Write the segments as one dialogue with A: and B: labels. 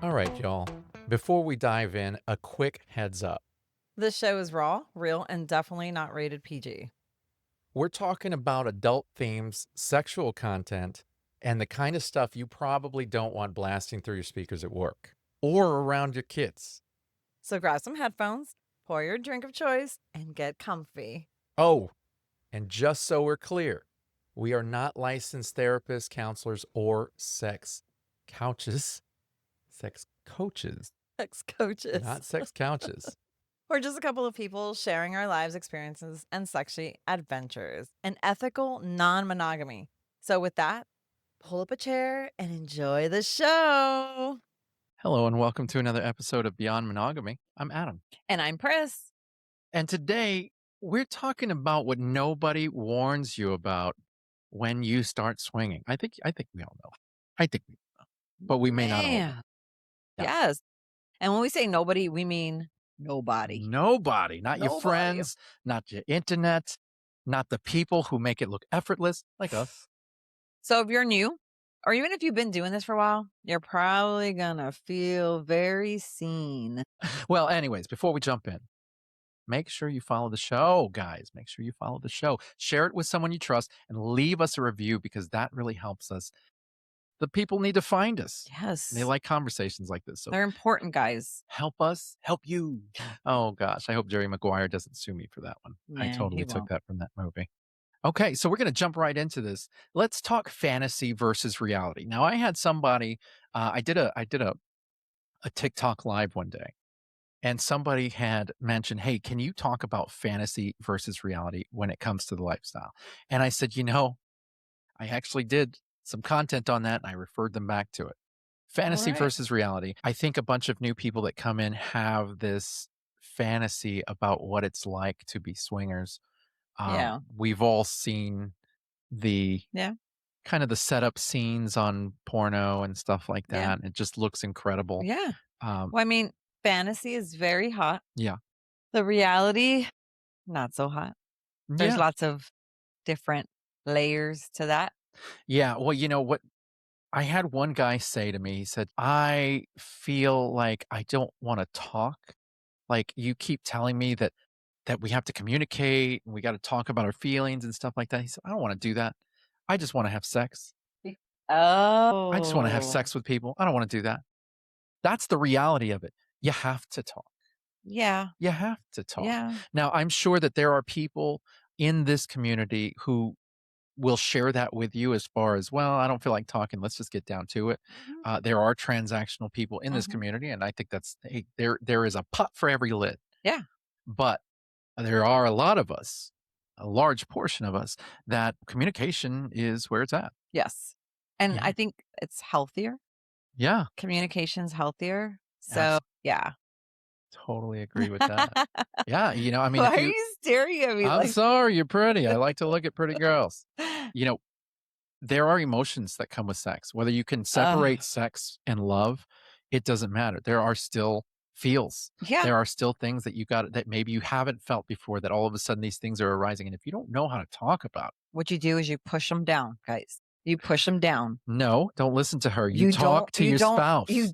A: All right, y'all. Before we dive in, a quick heads up.
B: This show is raw, real, and definitely not rated PG.
A: We're talking about adult themes, sexual content, and the kind of stuff you probably don't want blasting through your speakers at work or around your kids.
B: So grab some headphones, pour your drink of choice, and get comfy.
A: Oh, and just so we're clear, we are not licensed therapists, counselors, or sex couches. Sex coaches,
B: Sex coaches.
A: not sex couches.
B: We're just a couple of people sharing our lives, experiences, and sexy adventures, and ethical non monogamy. So, with that, pull up a chair and enjoy the show.
A: Hello, and welcome to another episode of Beyond Monogamy. I'm Adam.
B: And I'm Pris.
A: And today we're talking about what nobody warns you about when you start swinging. I think we all know. I think we know, but we may not all know.
B: Man.
A: Yeah.
B: Yes. And when we say nobody, we mean nobody.
A: Nobody, not your
B: Nobody.
A: friends, not your internet, not the people who make it look effortless like us.
B: So if you're new, or even if you've been doing this for a while, you're probably gonna feel very seen.
A: Well, anyways, before we jump in, make sure you follow the show, guys. Make sure you follow the show. Share it with someone you trust and leave us a review because that really helps us. The people need to find us.
B: Yes.
A: They like conversations like this. So
B: They're important, guys.
A: help us, help you. Oh, gosh. I hope Jerry Maguire doesn't sue me for that one. I
B: Yeah,
A: totally
B: he
A: took
B: won't.
A: that from that movie. Okay, so we're going to jump right into this. Let's talk fantasy versus reality. Now, I had somebody, I did a TikTok live one day, and somebody had mentioned, hey, can you talk about fantasy versus reality when it comes to the lifestyle? And I said, I actually did some content on that, and I referred them back to it. Fantasy
B: right.
A: versus reality. I think a bunch of new people that come in have this fantasy about what it's like to be swingers.
B: Yeah.
A: We've all seen the
B: Yeah.
A: kind of the setup scenes on porno and stuff like
B: Yeah.
A: that. It just looks incredible.
B: Yeah.
A: Um,
B: Well, I mean, fantasy is very hot.
A: yeah.
B: The reality, not so hot. There's
A: Yeah.
B: lots of different layers to that.
A: Yeah. Well, you know what? I had one guy say to me, he said, I feel like I don't want to talk. Like you keep telling me that we have to communicate and we got to talk about our feelings and stuff like that. He said, I don't want to do that. I just want to have sex. I just want to have
B: Oh.
A: sex with people. I don't want to do that. That's the reality of it. You have to talk.
B: Yeah.
A: You have to talk.
B: Yeah.
A: Now, I'm sure that there are people in this community who will share that with you as far as, well, I don't feel like talking. Let's just get down to it.
B: Mhm.
A: There are transactional people in this
B: Mhm.
A: community, and I think that's hey, there is a pot for every lid.
B: Yeah.
A: But there are a lot of us, a large portion of us, that communication is where it's at.
B: Yes. And
A: Yeah.
B: I think it's healthier.
A: Yeah.
B: Communication's healthier. So,
A: Absolutely.
B: yeah.
A: Totally agree with that. Yeah. I mean,
B: Why
A: if
B: are
A: you,
B: you staring at me
A: I'm
B: like
A: sorry, you're pretty. I like to look at pretty girls. You know, there are emotions that come with sex. Whether you can
B: Ugh.
A: separate sex and love, it doesn't matter. There are still feels.
B: Yeah.
A: There are still things that you got that maybe you haven't felt before that all of a sudden these things are arising. And if you don't know how to talk about
B: What you do is you push them down, guys. You push them down.
A: no, don't listen to her. You
B: You
A: talk to your spouse.
B: you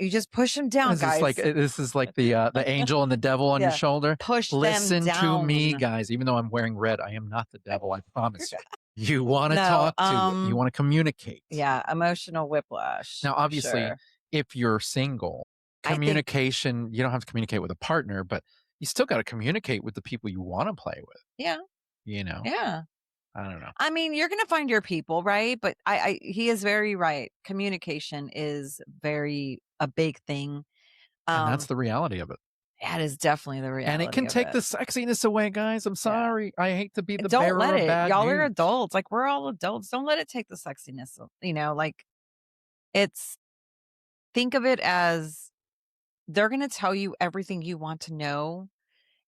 B: just push them down, guys.
A: This is like the angel and the devil on your
B: Yeah.
A: shoulder.
B: Push them
A: Listen to me,
B: down.
A: guys. Even though I'm wearing red, I am not the devil. I promise you. You want to
B: No,
A: talk to it. You want to communicate.
B: Yeah, emotional whiplash.
A: Now,
B: for
A: obviously,
B: sure.
A: if you're single,
B: I think
A: communication, you don't have to communicate with a partner, but you still got to communicate with the people you want to play with.
B: yeah,
A: You know,
B: yeah.
A: I don't know.
B: I mean, you're gonna find your people, right? But he is very right. Communication is a big thing.
A: And that's
B: Um,
A: the reality of it.
B: that is definitely the
A: And it
B: reality
A: can
B: of
A: take
B: it.
A: the sexiness away, guys. I'm
B: Yeah.
A: sorry. I hate to be the
B: Don't
A: bearer
B: let
A: of
B: it.
A: bad
B: Y'all are
A: news.
B: adults. Like we're all adults. Don't let it take the sexiness. Like it's think of it as they're gonna tell you everything you want to know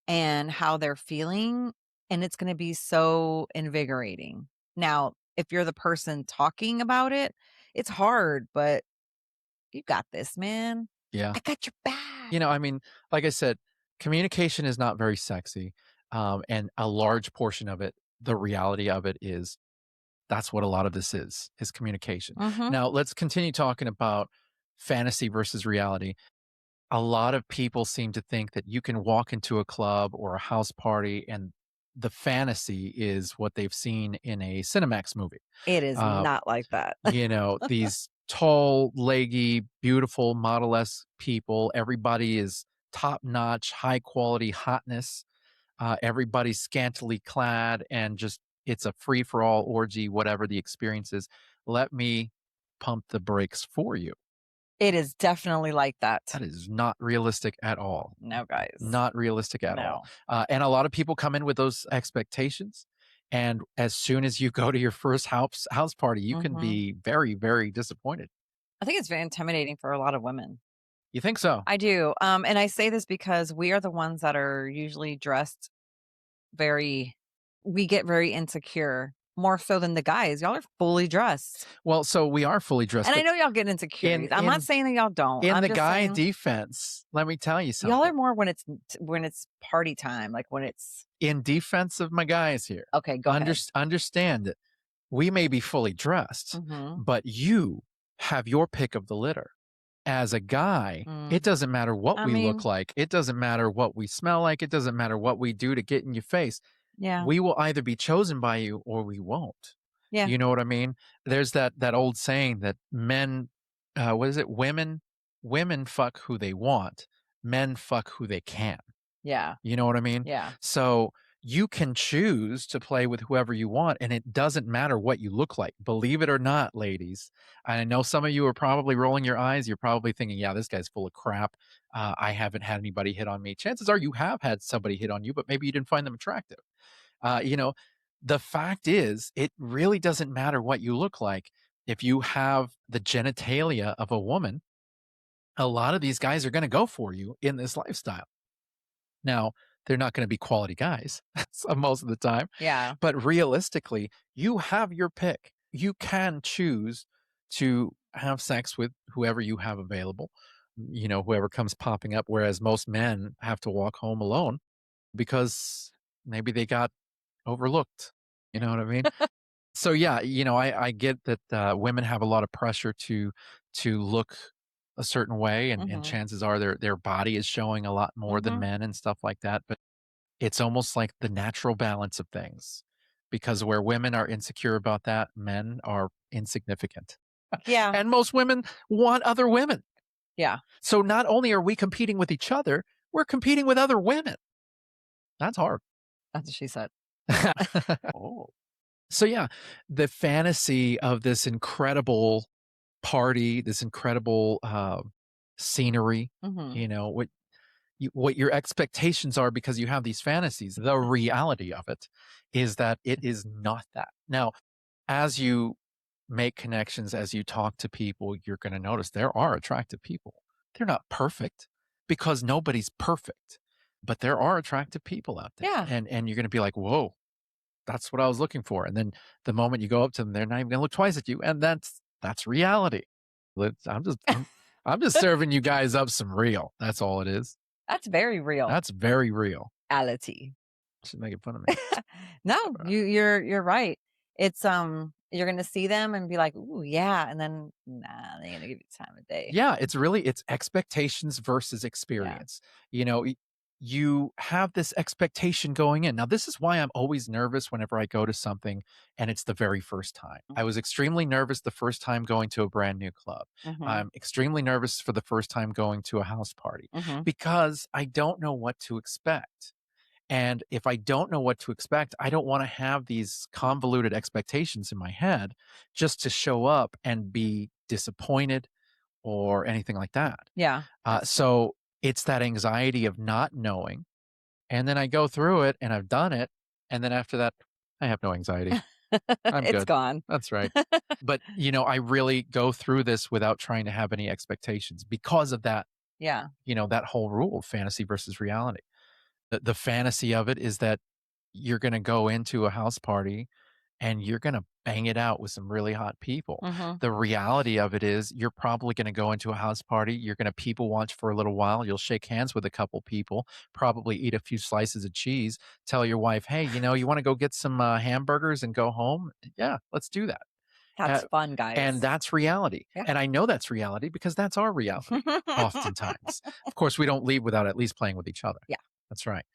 B: and how they're feeling, and it's gonna be so invigorating. Now, if you're the person talking about it, it's hard, but you got this, man.
A: Yeah.
B: I got your back.
A: I mean, like I said, communication is not very sexy. And a large portion of it the reality of it is that's what a lot of this is communication.
B: Mhm.
A: Now, let's continue talking about fantasy versus reality. A lot of people seem to think that you can walk into a club or a house party and the fantasy is what they've seen in a Cinemax movie.
B: It is
A: Uh,
B: not like that.
A: these tall, leggy, beautiful, model-esque people, everybody is top-notch, high quality hotness. Everybody's scantily clad and just it's a free-for-all orgy, whatever the experience is. Let me pump the brakes for you.
B: It is definitely like that.
A: That is not realistic at all.
B: No, guys.
A: Not realistic at all.
B: No.
A: And a lot of people come in with those expectations. And as soon as you go to your first house party, you can
B: Mhm.
A: be very, very disappointed.
B: I think it's very intimidating for a lot of women.
A: You think so?
B: I do, and I say this because we are the ones that are usually dressed very we get very insecure, more so than the guys. Y'all are fully dressed.
A: Well, so we are fully dressed,
B: And I
A: but
B: know y'all get
A: in
B: insecurities. I'm not
A: in
B: saying that y'all don't.
A: in
B: I'm
A: the
B: just
A: guy
B: saying
A: defense, let me tell you
B: y'all are
A: something.
B: more when it's party time, like when it's
A: In defense of my guys here,
B: okay, go ahead.
A: understand that we may be fully dressed,
B: Mhm.
A: but you have your pick of the litter. As a guy, it
B: Mm.
A: doesn't matter what
B: I
A: we look
B: mean,
A: like. It doesn't matter what we smell like. It doesn't matter what we do to get in your face.
B: yeah.
A: We will either be chosen by you or we won't.
B: Yeah.
A: You know what I mean? There's that old saying that men, what is it? Women fuck who they want. Men fuck who they can.
B: Yeah.
A: You know what I mean?
B: Yeah.
A: So you can choose to play with whoever you want, and it doesn't matter what you look like. Believe it or not, ladies. I know some of you are probably rolling your eyes. You're probably thinking, yeah, this guy's full of crap. I haven't had anybody hit on me. Chances are you have had somebody hit on you, but maybe you didn't find them attractive. Uh, you know, the fact is, it really doesn't matter what you look like. If you have the genitalia of a woman, a lot of these guys are going to go for you in this lifestyle. Now, they're not gonna be quality guys so most of the time,
B: Yeah.
A: but realistically, you have your pick. You can choose to have sex with whoever you have available, whoever comes popping up, whereas most men have to walk home alone because maybe they got overlooked, you know what I mean? So, yeah, I get that, women have a lot of pressure to look a certain way, and
B: Mhm.
A: chances are their body is showing a lot more than
B: Mhm.
A: men and stuff like that, but it's almost like the natural balance of things, because where women are insecure about that, men are insignificant.
B: Yeah.
A: And most women want other women.
B: Yeah.
A: So not only are we competing with each other, we're competing with other women. That's hard.
B: That's what she said.
A: Oh. So yeah, the fantasy of this incredible party, this incredible scenery,
B: Mhm.
A: you know, what what your expectations are because you have these fantasies. The reality of it is that it is not that. Now, as you make connections, as you talk to people, you're going to notice there are attractive people. They're not perfect because nobody's perfect, but there are attractive people out there.
B: Yeah.
A: And you're going to be like, "Whoa, that's what I was looking for." And then the moment you go up to them, they're not even going to look twice at you, and that's reality. I'm just serving you guys up some real. That's all it is.
B: That's very real.
A: That's very real.
B: Ality.
A: She's making fun of me.
B: No,
A: Uh,
B: you're right. It's, you're gonna see them and be like, "Ooh, yeah," and then, nah, they ain't gonna give you the time of day.
A: Yeah, it's expectations versus
B: Yeah.
A: experience. You have this expectation going in. Now, this is why I'm always nervous whenever I go to something and it's the very first time. I was extremely nervous the first time going to a brand new club.
B: Mhm.
A: I'm extremely nervous for the first time going to a house party
B: Mhm.
A: because I don't know what to expect. And if I don't know what to expect, I don't want to have these convoluted expectations in my head just to show up and be disappointed or anything like that.
B: Yeah, that's true.
A: So it's that anxiety of not knowing. And then I go through it and I've done it. And then after that, I have no anxiety. I'm
B: It's
A: good.
B: gone.
A: That's right. But, I really go through this without trying to have any expectations because of that,
B: Yeah.
A: that whole rule of fantasy versus reality. The fantasy of it is that you're going to go into a house party and you're going to bang it out with some really hot people.
B: Mhm.
A: The reality of it is you're probably gonna go into a house party, you're gonna people watch for a little while, you'll shake hands with a couple people, probably eat a few slices of cheese, tell your wife, "Hey, you wanna go get some, hamburgers and go home?" "Yeah, let's do that."
B: That's
A: Uh,
B: fun,
A: and
B: guys.
A: that's reality,
B: Yeah.
A: and I know that's reality because that's our reality, oftentimes. Of course, we don't leave without at least playing with each other.
B: Yeah.
A: That's right.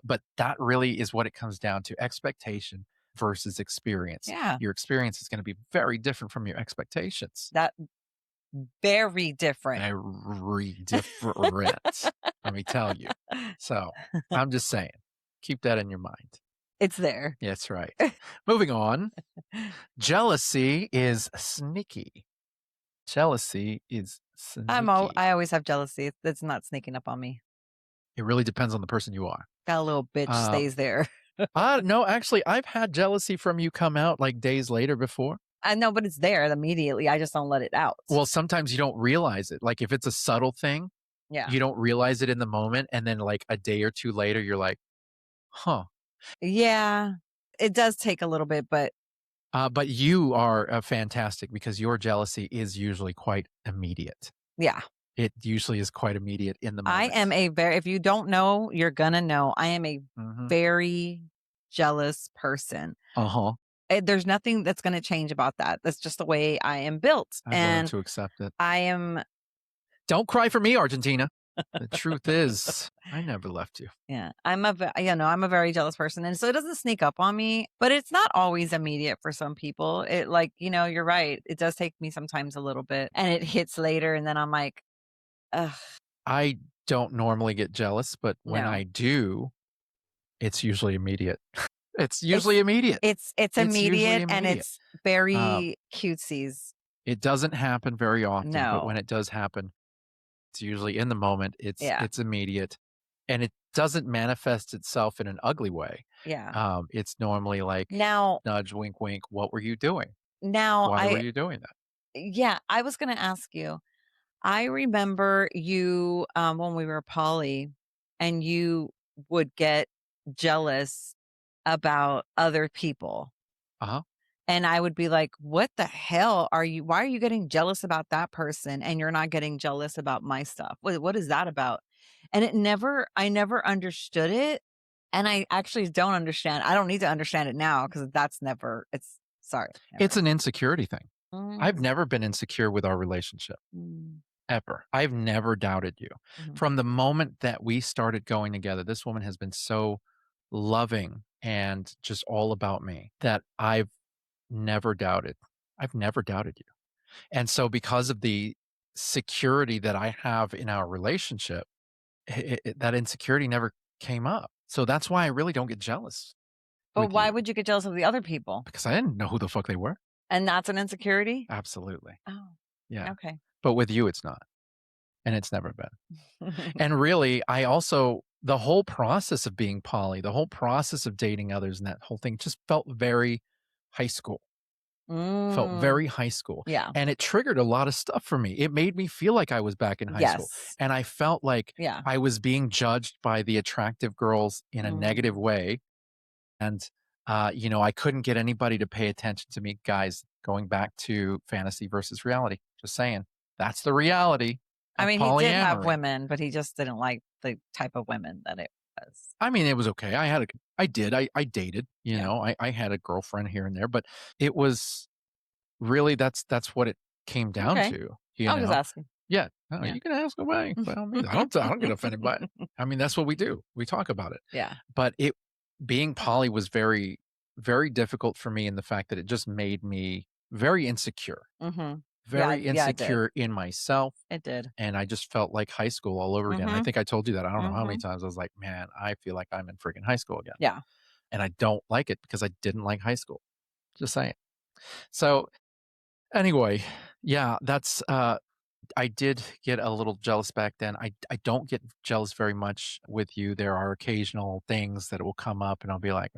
A: But that really is what it comes down to, expectation versus experience.
B: Yeah.
A: Your experience is gonna be very different from your expectations.
B: That very different.
A: Very different, let me tell you. So, I'm just saying, keep that in your mind.
B: It's there.
A: That's right. Moving on, jealousy is sneaky. Jealousy is sneaky.
B: I always have jealousy. It's not sneaking up on me.
A: It really depends on the person you are.
B: That little bitch
A: Uh,
B: stays there.
A: no, actually, I've had jealousy from you come out, like, days later before.
B: I know, but it's there immediately. I just don't let it out.
A: Well, sometimes you don't realize it. Like, if it's a subtle thing,
B: Yeah.
A: you don't realize it in the moment, and then, like, a day or 2 later, you're like, "Huh."
B: Yeah. It does take a little bit, but
A: But you are, fantastic because your jealousy is usually quite immediate.
B: yeah.
A: It usually is quite immediate in the
B: I am
A: moment.
B: a very if you don't know, you're gonna know. I am a
A: Mhm.
B: very jealous person.
A: Uh-huh.
B: There's nothing that's gonna change about that. That's just the way I am built,
A: I've learned
B: and
A: to accept it.
B: I am
A: Don't cry for me, Argentina. The truth is, I never left you.
B: yeah, I'm a very jealous person, and so it doesn't sneak up on me, but it's not always immediate for some people. It like, you're right. It does take me sometimes a little bit, and it hits later, and then I'm like, "Ugh,
A: I don't normally get jealous, but when
B: no."
A: I do, it's usually immediate. It's usually
B: It's
A: immediate.
B: it's
A: It's usually
B: immediate, and
A: immediate.
B: it's
A: Uh,
B: very cutesies.
A: it doesn't happen very often, but when
B: No.
A: it does happen, it's usually in the moment.
B: Yeah,
A: It's immediate, and it doesn't manifest itself in an ugly way.
B: yeah.
A: It's normally like
B: Now
A: nudge, wink, wink. What were you doing?
B: now
A: Why were
B: I
A: you doing that?
B: yeah, I was gonna ask you, I remember you, when we were poly, and you would get jealous about other people,
A: Uh huh.
B: and I would be like, "What the hell are you why are you getting jealous about that person, and you're not getting jealous about my stuff? What is that about?" And I never understood it, and I actually don't understand I don't need to understand it now because that's never it's sorry,
A: It's
B: never.
A: an insecurity thing. I've
B: Mm,
A: never been insecure with our relationship.
B: mm,
A: Ever. I've never doubted you.
B: mhm.
A: From the moment that we started going together, this woman has been so loving and just all about me that I've never doubted. I've never doubted you. And so because of the security that I have in our relationship, that insecurity never came up. So that's why I really don't get jealous
B: But
A: with
B: why
A: you
B: would you get jealous of the other people?
A: because I didn't know who the fuck they were.
B: And that's an insecurity?
A: Absolutely.
B: Oh,
A: Yeah.
B: okay.
A: But with you, it's not. And it's never been. And really, I also the whole process of being poly, the whole process of dating others and that whole thing just felt very high school, felt
B: Mm,
A: very high school.
B: yeah.
A: And it triggered a lot of stuff for me. It made me feel like I was back in high school.
B: Yes.
A: And I felt like
B: Yeah.
A: I was being judged by the attractive girls in a negative
B: Mm.
A: way. And, I couldn't get anybody to pay attention to me. Guys, going back to fantasy versus reality, just saying, that's the reality
B: I
A: of
B: mean, he did have
A: polyamory.
B: women, but he just didn't like the type of women that it was.
A: I mean, it was okay. I dated,
B: Yeah.
A: I had a girlfriend here and there, but it was really that's what it came down
B: Okay.
A: to,
B: I was just asking.
A: Yeah, no,
B: Yeah.
A: you can ask away by all means. I don't get offended by it. I mean, that's what we do. We talk about it.
B: Yeah.
A: But it being poly was very, very difficult for me in the fact that it just made me
B: Mhm. Yeah,
A: very
B: yeah, it did.
A: insecure in myself.
B: It did.
A: And I just felt like high school all over again. I
B: Mhm.
A: think I told you that. I don't know how many
B: Mhm.
A: times I was like, man, I feel like I'm in freaking high school again.
B: Yeah.
A: And I don't like it because I didn't like high school. Just saying. So anyway, yeah, that's I did get a little jealous back then. I don't get jealous very much with you. There are occasional things that will come up and I'll be like,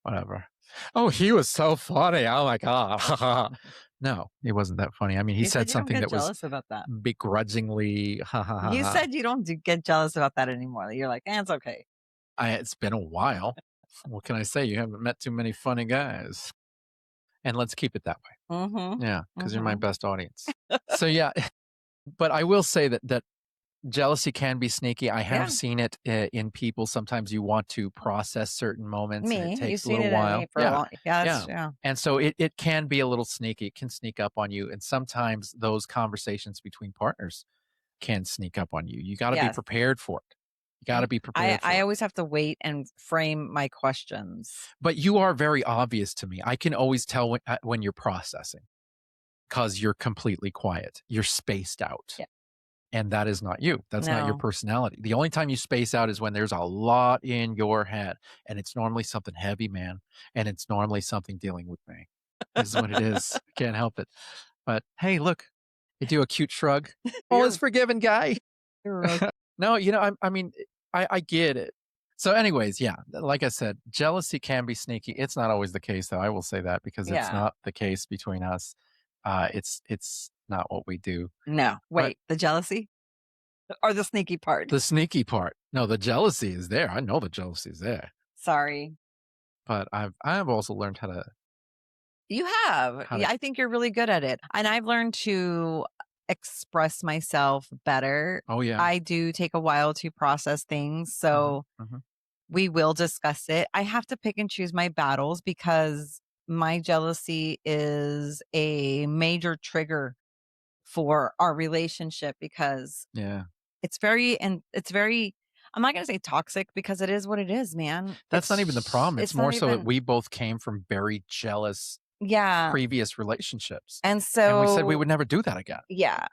A: whatever. Oh, he was so funny. Oh my God. No, it wasn't that funny. I mean, he
B: You said
A: said
B: you don't
A: something
B: get
A: that was
B: jealous about that.
A: begrudgingly ha ha ha
B: You
A: ha.
B: said you don't get jealous about that anymore. You're like, "Eh, it's okay."
A: It's been a while. What can I say? You haven't met too many funny guys. and let's keep it that
B: Mhm.
A: way. Yeah, because 'cause you're my
B: Mhm.
A: best audience. So, yeah, but I will say that jealousy can be sneaky. I have
B: Yeah.
A: seen it in people. Sometimes you want to process certain moments, and it
B: Me. You've
A: takes a
B: seen
A: little
B: it in me
A: while.
B: for a
A: Yeah,
B: long yes,
A: yeah,
B: yeah.
A: and so it can be a little sneaky. It can sneak up on you, and sometimes those conversations between partners can sneak up on you. You gotta be
B: Yes.
A: prepared for it. You gotta
B: I
A: be
B: I
A: prepared
B: I
A: for it.
B: always have to wait and frame my questions.
A: But you are very obvious to me. I can always tell when you're processing, because 'cause you're completely quiet. You're spaced out.
B: Yeah.
A: And that is not you. That's not your
B: No.
A: personality. The only time you space out is when there's a lot in your head, and it's normally something heavy, man, and it's normally something dealing with me. This is what it is. I can't help it. But hey, look, you do a cute shrug. All is
B: You're
A: forgiven, guy.
B: you're really
A: No, I mean, I get it. So anyways, yeah, like I said, jealousy can be sneaky. It's not always the case, though. I will say that because it's
B: yeah.
A: not the case between us. It's not what we do.
B: No.
A: But
B: Wait, the jealousy or the sneaky part?
A: the sneaky part. No, the jealousy is there. I know the jealousy is there,
B: Sorry.
A: but I have also learned
B: You have.
A: how to
B: Yeah, I think you're really good at it. And I've learned to express myself better.
A: oh, yeah.
B: I do take a while to process things.
A: Mhm,
B: So
A: mhm.
B: we will discuss it. I have to pick and choose my battles because my jealousy is a major trigger for our relationship because
A: Yeah.
B: it's very I'm not going to say toxic because it is what it is, man.
A: That's not even the problem. It's
B: It's
A: more
B: not
A: so that
B: even
A: we both came from very jealous
B: yeah.
A: previous relationships,
B: And
A: and we said we
B: so
A: would never do that again.
B: yeah,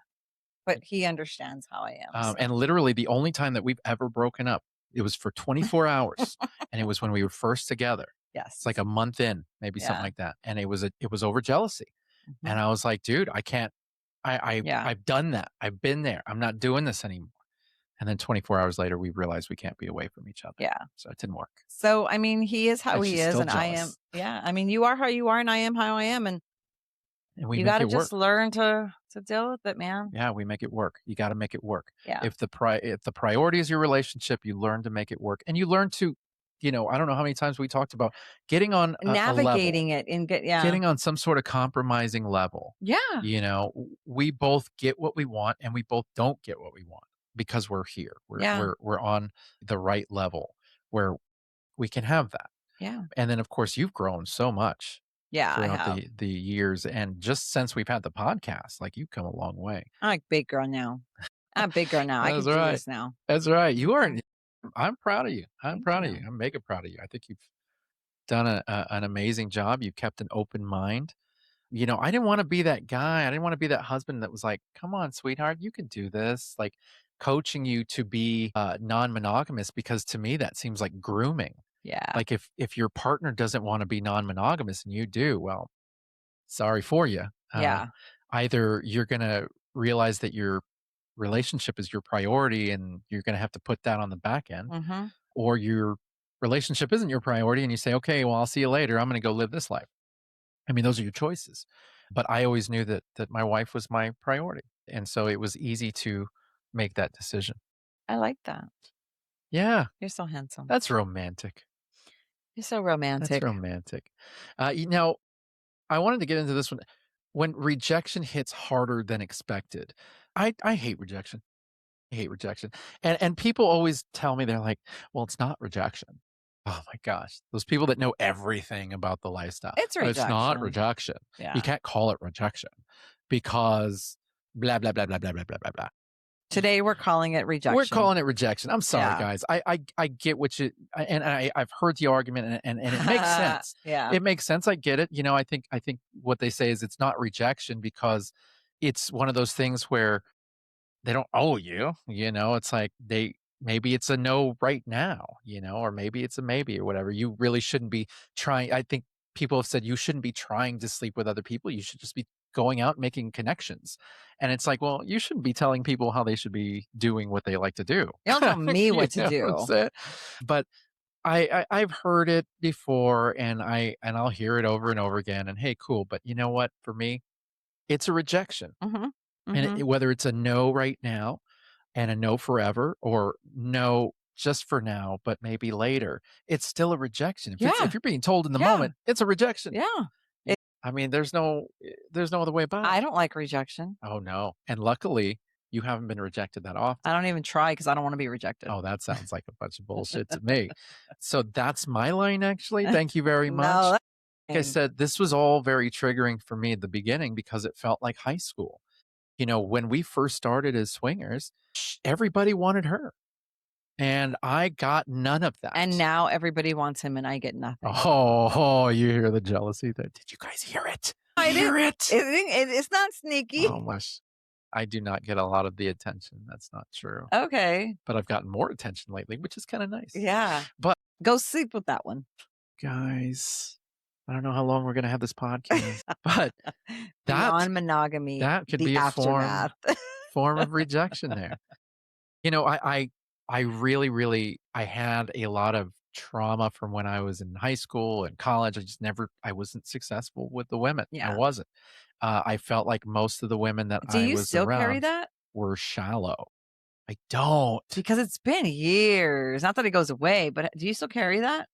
B: but he understands how I am.
A: And
B: So
A: literally the only time that we've ever broken up, it was for 24 hours, and it was when we were first together. It's like
B: yes.
A: a month in, maybe something
B: Yeah.
A: like that, and it was over jealousy,
B: Mhm.
A: and I was like, "Dude, I can't.
B: Yeah.
A: I've done that. I've been there. I'm not doing this anymore." And then 24 hours later, we realized we can't be away from each other.
B: Yeah.
A: So it didn't work.
B: So I mean, he is how
A: And
B: he
A: she's
B: is
A: still
B: and I am
A: jealous.
B: yeah. I mean, you are how you are and I am how I am and
A: And we
B: you
A: make
B: got to
A: it work.
B: just learn to deal with it, man.
A: Yeah, we make it work. You got to make it work.
B: Yeah.
A: If the priority is your relationship, you learn to make it work. And you learn to, I don't know how many times we talked about getting on a level,
B: Navigating it and get yeah.
A: getting on some sort of compromising level.
B: Yeah.
A: We both get what we want and we both don't get what we want because we're here. We're
B: Yeah.
A: we're we're on the right level where we can have that.
B: Yeah.
A: And then, of course, you've grown so much
B: Yeah, I
A: throughout
B: have.
A: the years, and just since we've had the podcast, like, you've come a long way.
B: I'm a big girl now. I'm a big girl now. I
A: That's
B: could do
A: right.
B: this now.
A: That's right. You are
B: Yeah.
A: I'm proud of you. I'm
B: Thank
A: proud of you.
B: you.
A: I'm mega proud of you. I think you've done an amazing job. You've kept an open mind. I didn't wanna be that guy. I didn't wanna be that husband that was like, "Come on, sweetheart, you can do this," like, coaching you to be, non-monogamous because to me, that seems like grooming.
B: Yeah.
A: Like, if your partner doesn't wanna be non-monogamous and you do, well, sorry for you.
B: Yeah.
A: Either you're gonna realize that your relationship is your priority and you're gonna have to put that on the back end,
B: Mhm.
A: or your relationship isn't your priority and you say, "Okay, well, I'll see you later. I'm gonna go live this life." I mean, those are your choices. But I always knew that my wife was my priority, and so it was easy to make that decision.
B: I like that.
A: Yeah,
B: You're so handsome.
A: that's romantic.
B: You're so
A: That's
B: romantic.
A: romantic. Now, I wanted to get into this one. When rejection hits harder than expected, I hate rejection. I hate rejection. And people always tell me, they're like, "Well, it's not rejection." Oh my gosh. Those people that know everything about the lifestyle.
B: It's
A: It's not
B: rejection.
A: rejection. You
B: Yeah.
A: can't call it rejection because blah blah blah blah blah blah blah blah blah.
B: Today we're calling it
A: We're
B: rejection.
A: calling it rejection. I'm sorry,
B: Yeah.
A: guys. I get what and I've heard the argument, and it makes sense.
B: Yeah.
A: It makes sense. I get it. I think what they say is it's not rejection because it's one of those things where they don't owe you. It's like maybe it's a no right now, or maybe it's a maybe or whatever. You really shouldn't be trying. I think people have said you shouldn't be trying to sleep with other people. You should just be going out making connections. And it's like, well, you shouldn't be telling people how they should be doing what they like to do.
B: You don't tell me
A: You
B: what to
A: know what I'm
B: do.
A: saying? But I've heard it before, and I'll hear it over and over again. And hey, cool. But you know what? For me, it's a rejection.
B: Mhm.
A: And
B: Mhm.
A: whether it's a no right now and a no forever, or no just for now, but maybe later, it's still a rejection. If
B: Yeah.
A: you're being told in the
B: Yeah.
A: moment, it's a rejection.
B: Yeah.
A: Yeah. I mean, there's no other way about
B: I
A: it.
B: don't like rejection.
A: Oh, no, and luckily, you haven't been rejected that often.
B: I don't even try because I don't wanna be rejected.
A: Oh, that sounds like a bunch of bullshit to me. So that's my line, actually. Thank you very
B: No,
A: much.
B: that's
A: Like I
B: fine.
A: said, this was all very triggering for me at the beginning because it felt like high school. You know, when we first started as swingers, everybody wanted her, and I got none of
B: And
A: that.
B: now everybody wants him and I get nothing.
A: Oh, you hear the jealousy there. Did you guys hear it?
B: I didn't
A: Hear it?
B: it's not sneaky.
A: Oh my I do not get a lot of the attention. That's not true.
B: Okay.
A: But I've gotten more attention lately, which is kinda nice.
B: Yeah.
A: But
B: Go sleep with that one.
A: guys, I don't know how long we're gonna have this podcast, but that
B: Beyond monogamy,
A: that could
B: the
A: be a
B: aftermath.
A: form of rejection there. You know, I really, really I had a lot of trauma from when I was in high school and college. I wasn't successful with the women. I
B: Yeah.
A: wasn't. I felt like most of the women that
B: Do
A: I
B: you
A: was
B: still carry
A: around
B: that?
A: were shallow. I don't.
B: Because it's been years. Not that it goes away, but do you still carry that?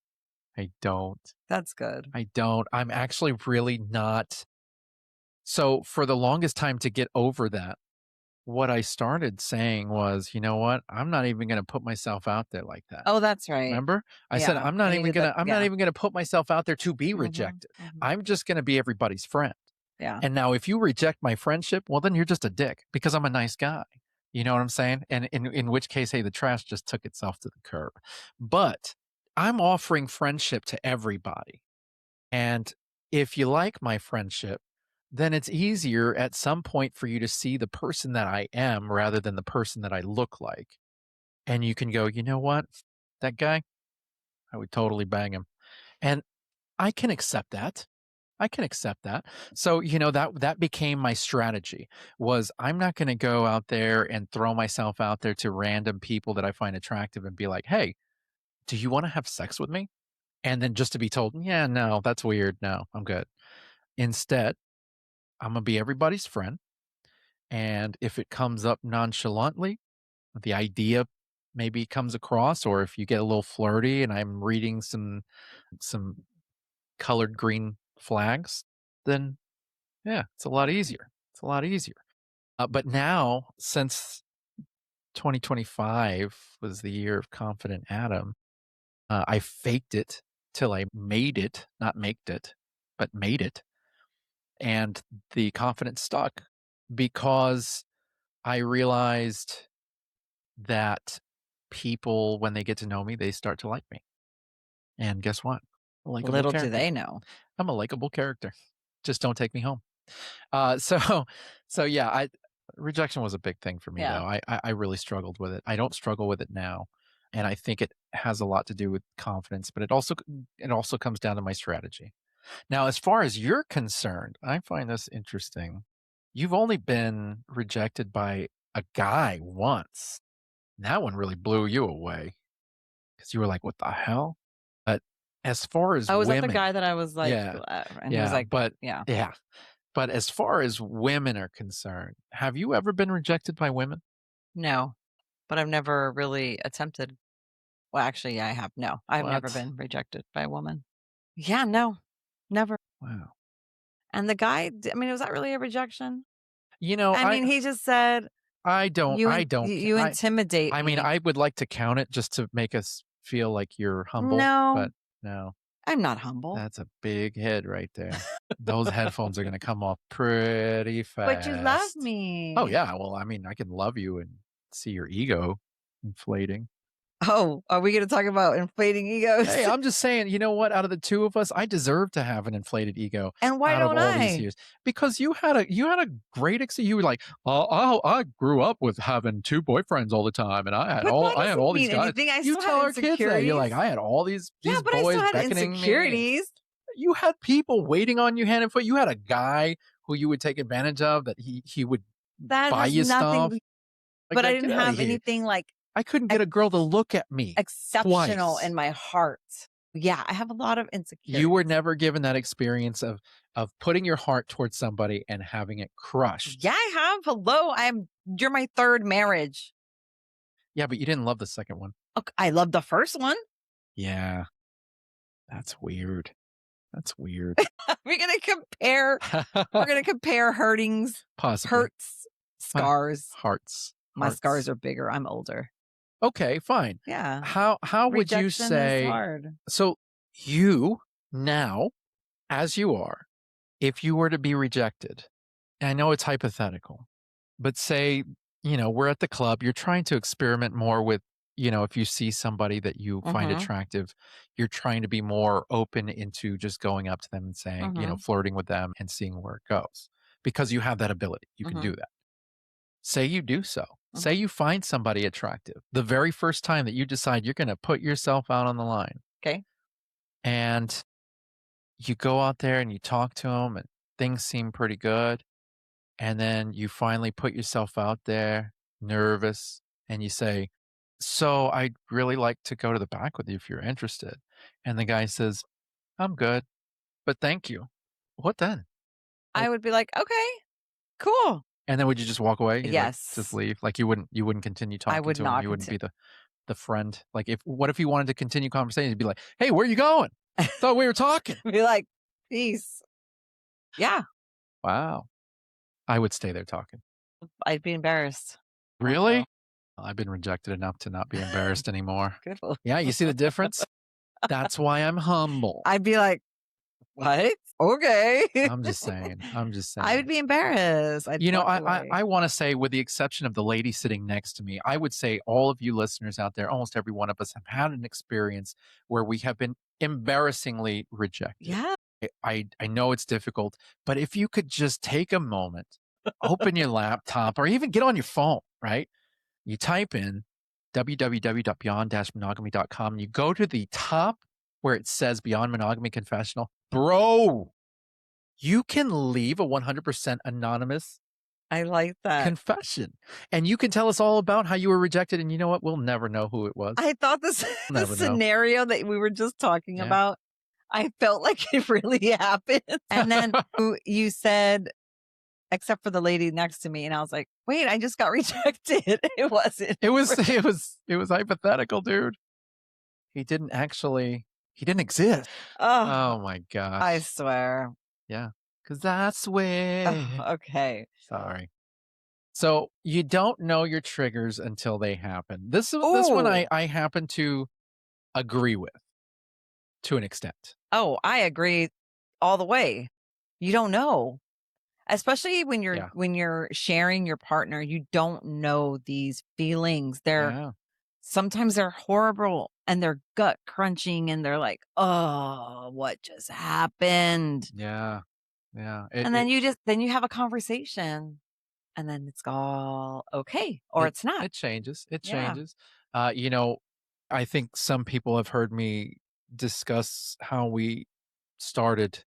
A: I don't.
B: That's good.
A: I don't. I'm actually really not. So for the longest time to get over that, what I started saying was, you know what? I'm not even going to put myself out there like that.
B: Oh, that's right.
A: Remember? I said,
B: Yeah. And you did that.
A: I'm not
B: Yeah.
A: even gonna put myself out there to be
B: Mhm,
A: rejected.
B: mhm.
A: I'm just gonna be everybody's friend.
B: Yeah.
A: And now if you reject my friendship, well, then you're just a dick because I'm a nice guy. You know what I'm saying? And in which case, hey, the trash just took itself to the curb. But I'm offering friendship to everybody. And if you like my friendship, then it's easier at some point for you to see the person that I am rather than the person that I look like. And you can go, you know what? That guy, I would totally bang him. And I can accept that. I can accept that. So, you know, that became my strategy was I'm not going to go out there and throw myself out there to random people that I find attractive and be like, "Hey, do you want to have sex with me?" And then just to be told, "Yeah, no, that's weird. No, I'm good." Instead, I'm going to be everybody's friend, and if it comes up nonchalantly, the idea maybe comes across, or if you get a little flirty and I'm reading some colored green flags, then yeah, it's a lot easier. It's a lot easier. But now, since 2025 was the year of Confident Adam, I faked it till I made it, not maked it, but made it. And the confidence stuck because I realized that people, when they get to know me, they start to like me. And guess what? A likable
B: Little do
A: character.
B: they know.
A: I'm a likable character. Just don't take me home. So so yeah, I rejection was a big thing for me
B: Yeah.
A: though. I really struggled with it. I don't struggle with it now, and I think it has a lot to do with confidence, but it also comes down to my strategy. Now, as far as you're concerned, I find this interesting. You've only been rejected by a guy once. That one really blew you away because you were like, "What the hell?" But as far as
B: Oh, was that the
A: women,
B: guy that I was like,
A: yeah,
B: and he was
A: yeah,
B: like,
A: but
B: yeah.
A: yeah, but as far as women are concerned, have you ever been rejected by women?
B: No, but I've never really attempted. Well, actually, yeah, I have. No, I've never
A: What?
B: been rejected by a woman. Yeah, no, never.
A: Wow.
B: And the guy, I mean, was that really a rejection?
A: You know,
B: I mean, he just said,
A: I don't
B: you intimidate
A: I mean,
B: me."
A: I would like to count it just to make us feel like you're humble,
B: No,
A: but no.
B: I'm not humble.
A: That's a big head right there. Those headphones are gonna come off pretty
B: But you love
A: fast. Oh,
B: me.
A: yeah, well, I mean, I can love you and see your ego inflating.
B: Oh, are we gonna talk about inflating
A: Hey,
B: egos?
A: I'm just saying, you know what? Out of the 2 of us, I deserve to have an inflated ego
B: And why
A: out of
B: don't
A: all these
B: I?
A: years because you had a great you were like, I grew up with having 2 boyfriends all the time, and
B: But that
A: I had
B: doesn't
A: all these
B: mean
A: guys."
B: anything. I
A: You
B: still had
A: tell our kids that. You're like,
B: insecurities.
A: "I had all
B: Yeah,
A: these
B: but I still
A: boys
B: had
A: beckoning me," and
B: insecurities.
A: you had people waiting on you hand and foot. You had a guy who you would take advantage of that he would
B: That
A: buy
B: has
A: you stuff.
B: nothing, but I
A: Get
B: didn't
A: out of
B: have
A: here.
B: anything like
A: I couldn't get
B: ex
A: a girl to look at me
B: exceptional in
A: twice.
B: my heart. Yeah, I have a lot of
A: You were
B: insecurities.
A: never given that experience of putting your heart towards somebody and having it
B: Yeah,
A: crushed.
B: I have. Hello, you're my 3rd marriage.
A: Yeah, but you didn't love the second one.
B: Ok, I love the first one.
A: Yeah, that's weird. That's weird.
B: We're gonna compare we're gonna compare
A: Possibly.
B: hurts,
A: Ah,
B: scars.
A: hearts,
B: My scars
A: hearts.
B: are bigger, I'm older.
A: Okay, fine.
B: Yeah.
A: How would you
B: Rejection is
A: say
B: hard.
A: so you now, as you are, if you were to be rejected, I know it's hypothetical, but say, we're at the club, you're trying to experiment more with, if you see somebody that you find
B: Mhm,
A: attractive, you're trying to be more open into just going up to them and saying,
B: mhm,
A: flirting with them and seeing where it goes because you have that ability. You can
B: mhm,
A: do that. Say you do so.
B: mhm.
A: Say you find somebody attractive the very first time that you decide you're going to put yourself out on the line,
B: 'Kay.
A: and you go out there and you talk to them and things seem pretty good. And then you finally put yourself out there, nervous, and you say, "So I'd really like to go to the back with you if you're interested." And the guy says, "I'm good, but thank you." What then?
B: I
A: Like,
B: would be like, "Okay, cool."
A: and then would you just walk away? You'd like just
B: Yes.
A: leave? Like you wouldn't continue
B: I
A: talking
B: would
A: to him.
B: not
A: You wouldn't
B: conti
A: be the friend. Like if what if you wanted to continue conversation? You'd be like, "Hey, where are you going? Thought we were talking."
B: be like, "Peace." Yeah,
A: Wow. I would stay there talking.
B: I'd be embarrassed also.
A: Really? I've been rejected enough to not be embarrassed anymore.
B: Good lord.
A: Yeah, you see the difference? That's why I'm humble.
B: I'd be like, "What? Okay."
A: I'm just saying. I'm just
B: I would
A: saying.
B: be embarrassed. I'd
A: You know,
B: walk
A: I
B: away.
A: I wanna say with the exception of the lady sitting next to me, I would say all of you listeners out there, almost every one of us have had an experience where we have been embarrassingly rejected.
B: Yeah.
A: I know it's difficult, but if you could just take a moment, open your laptop or even get on your phone, right? You type in www.beyond-monogamy.com, you go to the top where it says Beyond Monogamy Confessional. Bro, you can leave a 100% anonymous
B: I like that.
A: confession, and you can tell us all about how you were rejected, and you know what? We'll never know who it was.
B: I thought this
A: We'll
B: the
A: never know.
B: scenario that we were just talking
A: Yeah.
B: about, I felt like it really happened. And then you said, "Except for the lady next to me," and I was like, "Wait, I just got rejected." It wasn't
A: It was
B: for
A: it was hypothetical, dude. He didn't exist.
B: Oh,
A: Oh my
B: I
A: gosh.
B: swear.
A: Yeah, because I
B: Oh,
A: swear.
B: okay.
A: Sorry. So you don't know your triggers until they happen. This one I
B: Ooh.
A: I happen to agree with to an extent.
B: Oh, I agree all the way. You don't know. Especially
A: Yeah.
B: when you're sharing your partner, you don't know these feelings.
A: Yeah.
B: Sometimes they're horrible and they're gut crunching and they're like, "Oh, what just happened?"
A: Yeah. Yeah.
B: And then you have a conversation and then it's all okay or
A: It
B: it's not.
A: it changes. It
B: Yeah.
A: changes. Uh, you know, I think some people have heard me discuss how we started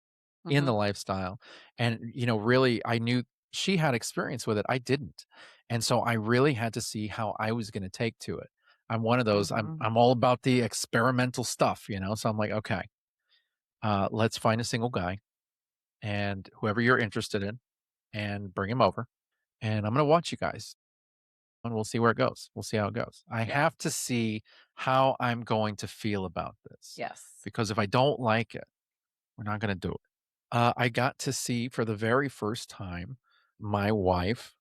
A: in the
B: Mhm.
A: lifestyle. And, really, I knew she had experience with it. I didn't. And so I really had to see how I was going to take to it. I'm one of those,
B: Mhm.
A: I'm all about the experimental stuff. So I'm like, okay, let's find a single guy and whoever you're interested in and bring him over. And I'm going to watch you guys and we'll see where it goes. We'll see how it goes. I
B: Yeah.
A: have to see how I'm going to feel about this
B: Yes.
A: because if I don't like it, we're not going to do it. I got to see for the very first time my wife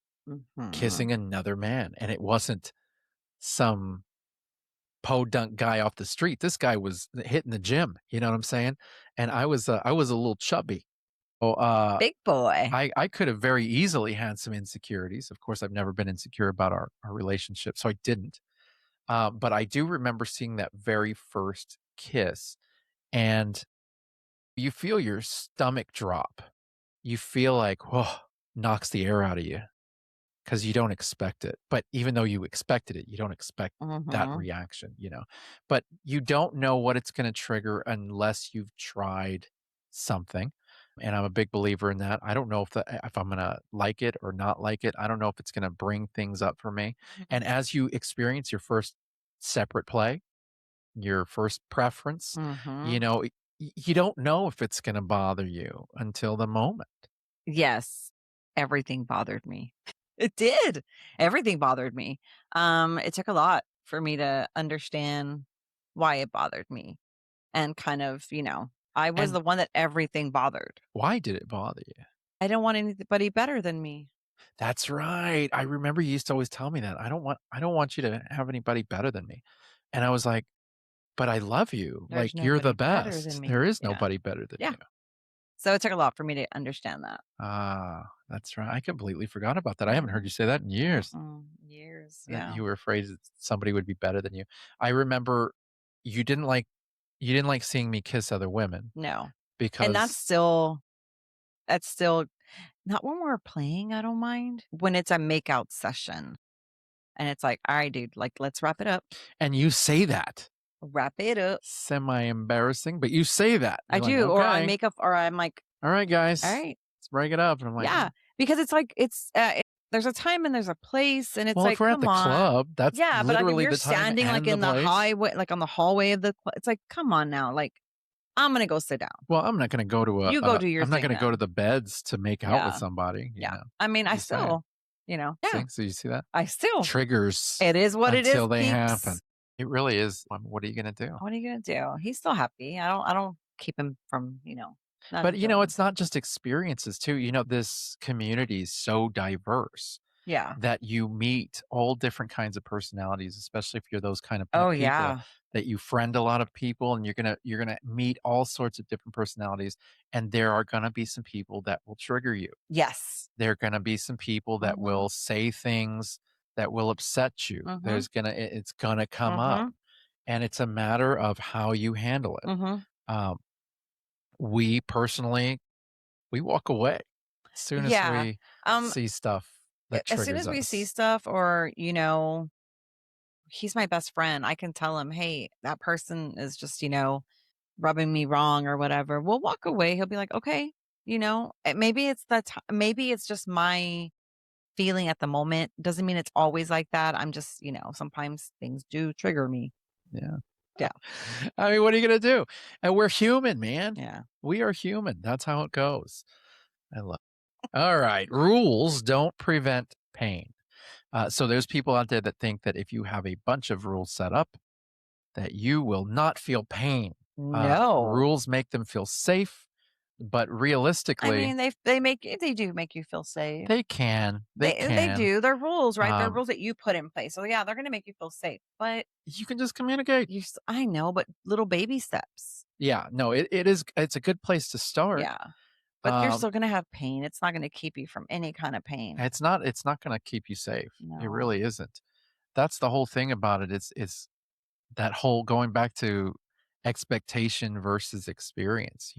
A: kissing
B: Mhm.
A: another man, and it wasn't some podunk guy off the street. This guy was hitting the gym. You know what I'm saying? And I was a little chubby. Oh,
B: Big boy.
A: I could have very easily had some insecurities. Of course, I've never been insecure about our relationship, so I didn't. But I do remember seeing that very first kiss, and you feel your stomach drop. You feel like, whoa, knocks the air out of you because you don't expect it. But even though you expected it, you don't expect that
B: Mhm.
A: reaction. But you don't know what it's going to trigger unless you've tried something. And I'm a big believer in that. I don't know if I'm going to like it or not like it. I don't know if it's going to bring things up for me. And as you experience your first separate play, your first preference, you
B: Mhm.
A: know, you don't know if it's going to bother you until the moment.
B: Yes. Everything bothered me. It did. Everything bothered me. It took a lot for me to understand why it bothered me and kind of, I was
A: And
B: the one that everything bothered.
A: why did it bother you?
B: I didn't want anybody better than me.
A: That's right. I remember you used to always tell me that. I don't want you to have anybody better than me. And I was like, "But I love you.
B: There's
A: Like, you're the
B: nobody better than
A: best. There
B: me.
A: is
B: Yeah.
A: nobody better than
B: Yeah.
A: you."
B: So it took a lot for me to understand that.
A: Ah, that's right. I completely forgot about that. I haven't heard
B: Mhm.
A: you say that in years,
B: Years.
A: that
B: Yeah.
A: you were afraid that somebody would be better than you. I remember you didn't like you didn't like seeing me kiss other women
B: No. And
A: because
B: that's still not when we're playing, I don't mind. When it's a makeout session and it's like, "All right, dude, like, let's wrap it up.
A: and you say that.
B: Wrap it up."
A: Semi-embarrassing, but you say that.
B: I
A: You're like,
B: do, or I
A: "Okay.
B: make up or I'm like,
A: All right,
B: "All
A: guys.
B: right."
A: Let's break it up." And I'm like,
B: Yeah, because it's like there's a time and there's a place, and it's
A: "Well, if
B: like,
A: we're at
B: "Come
A: the
B: on."
A: club, that's
B: Yeah, but, like, if
A: literally
B: you're
A: the time
B: standing, like,
A: and the
B: in the
A: place."
B: highway like, on the hallway of the cl it's like, "Come on now, like, I'm gonna go sit down.
A: Well, I'm not gonna go to
B: You go do your
A: I'm not
B: thing
A: gonna go to
B: then."
A: the beds to make out with
B: Yeah,
A: somebody, you
B: yeah.
A: know?
B: I mean, I
A: Just saying.
B: still, yeah,
A: See? So you see that?
B: I still
A: Triggers
B: it is what it is,
A: until they happen.
B: peeps.
A: It really is. What are you gonna do?
B: What are you gonna do? He's still happy. I don't keep him from, not
A: But,
B: doing
A: it's not
B: things.
A: just experiences too. This community is so diverse
B: Yeah.
A: that you meet all different kinds of personalities, especially if you're those kind of
B: Oh,
A: people
B: yeah.
A: that you friend a lot of people and you're gonna meet all sorts of different personalities, and there are gonna be some people that will trigger you.
B: Yes.
A: There are gonna be some people that
B: Mhm,
A: will say things that will upset you.
B: mhm,
A: It's gonna come up,
B: mhm,
A: and it's a matter of how you handle it.
B: mhm.
A: Um, we personally, we walk away as soon as
B: Yeah.
A: we
B: Um,
A: see stuff that
B: as soon
A: triggers
B: as we see
A: us.
B: stuff or, he's my best friend, I can tell him, "Hey, that person is just, rubbing me wrong or whatever." We'll walk away. He'll be like, "Okay." Maybe it's maybe it's just my feeling at the moment. Doesn't mean it's always like that. I'm just, sometimes things do trigger me.
A: Yeah.
B: Yeah.
A: I mean, what are you gonna do? And we're human, man.
B: Yeah.
A: We are human. That's how it goes. I love All right. Rules don't prevent pain. So there's people out there that think that if you have a bunch of rules set up, that you will not feel pain.
B: No.
A: Rules make them feel safe, but
B: I
A: realistically,
B: mean, they do make you feel safe.
A: they can. They
B: They
A: can.
B: do. They're rules, right? They're
A: Um,
B: rules that you put in place. So yeah, they're gonna make you feel safe. But
A: you can just communicate.
B: I know, but little baby steps.
A: Yeah. No, it's a good place to start.
B: Yeah. But you're
A: Um,
B: still gonna have pain. It's not gonna keep you from any kind of pain.
A: it's not gonna keep you safe. It
B: No.
A: really isn't. That's the whole thing about it. It's that whole going back to expectation versus experience.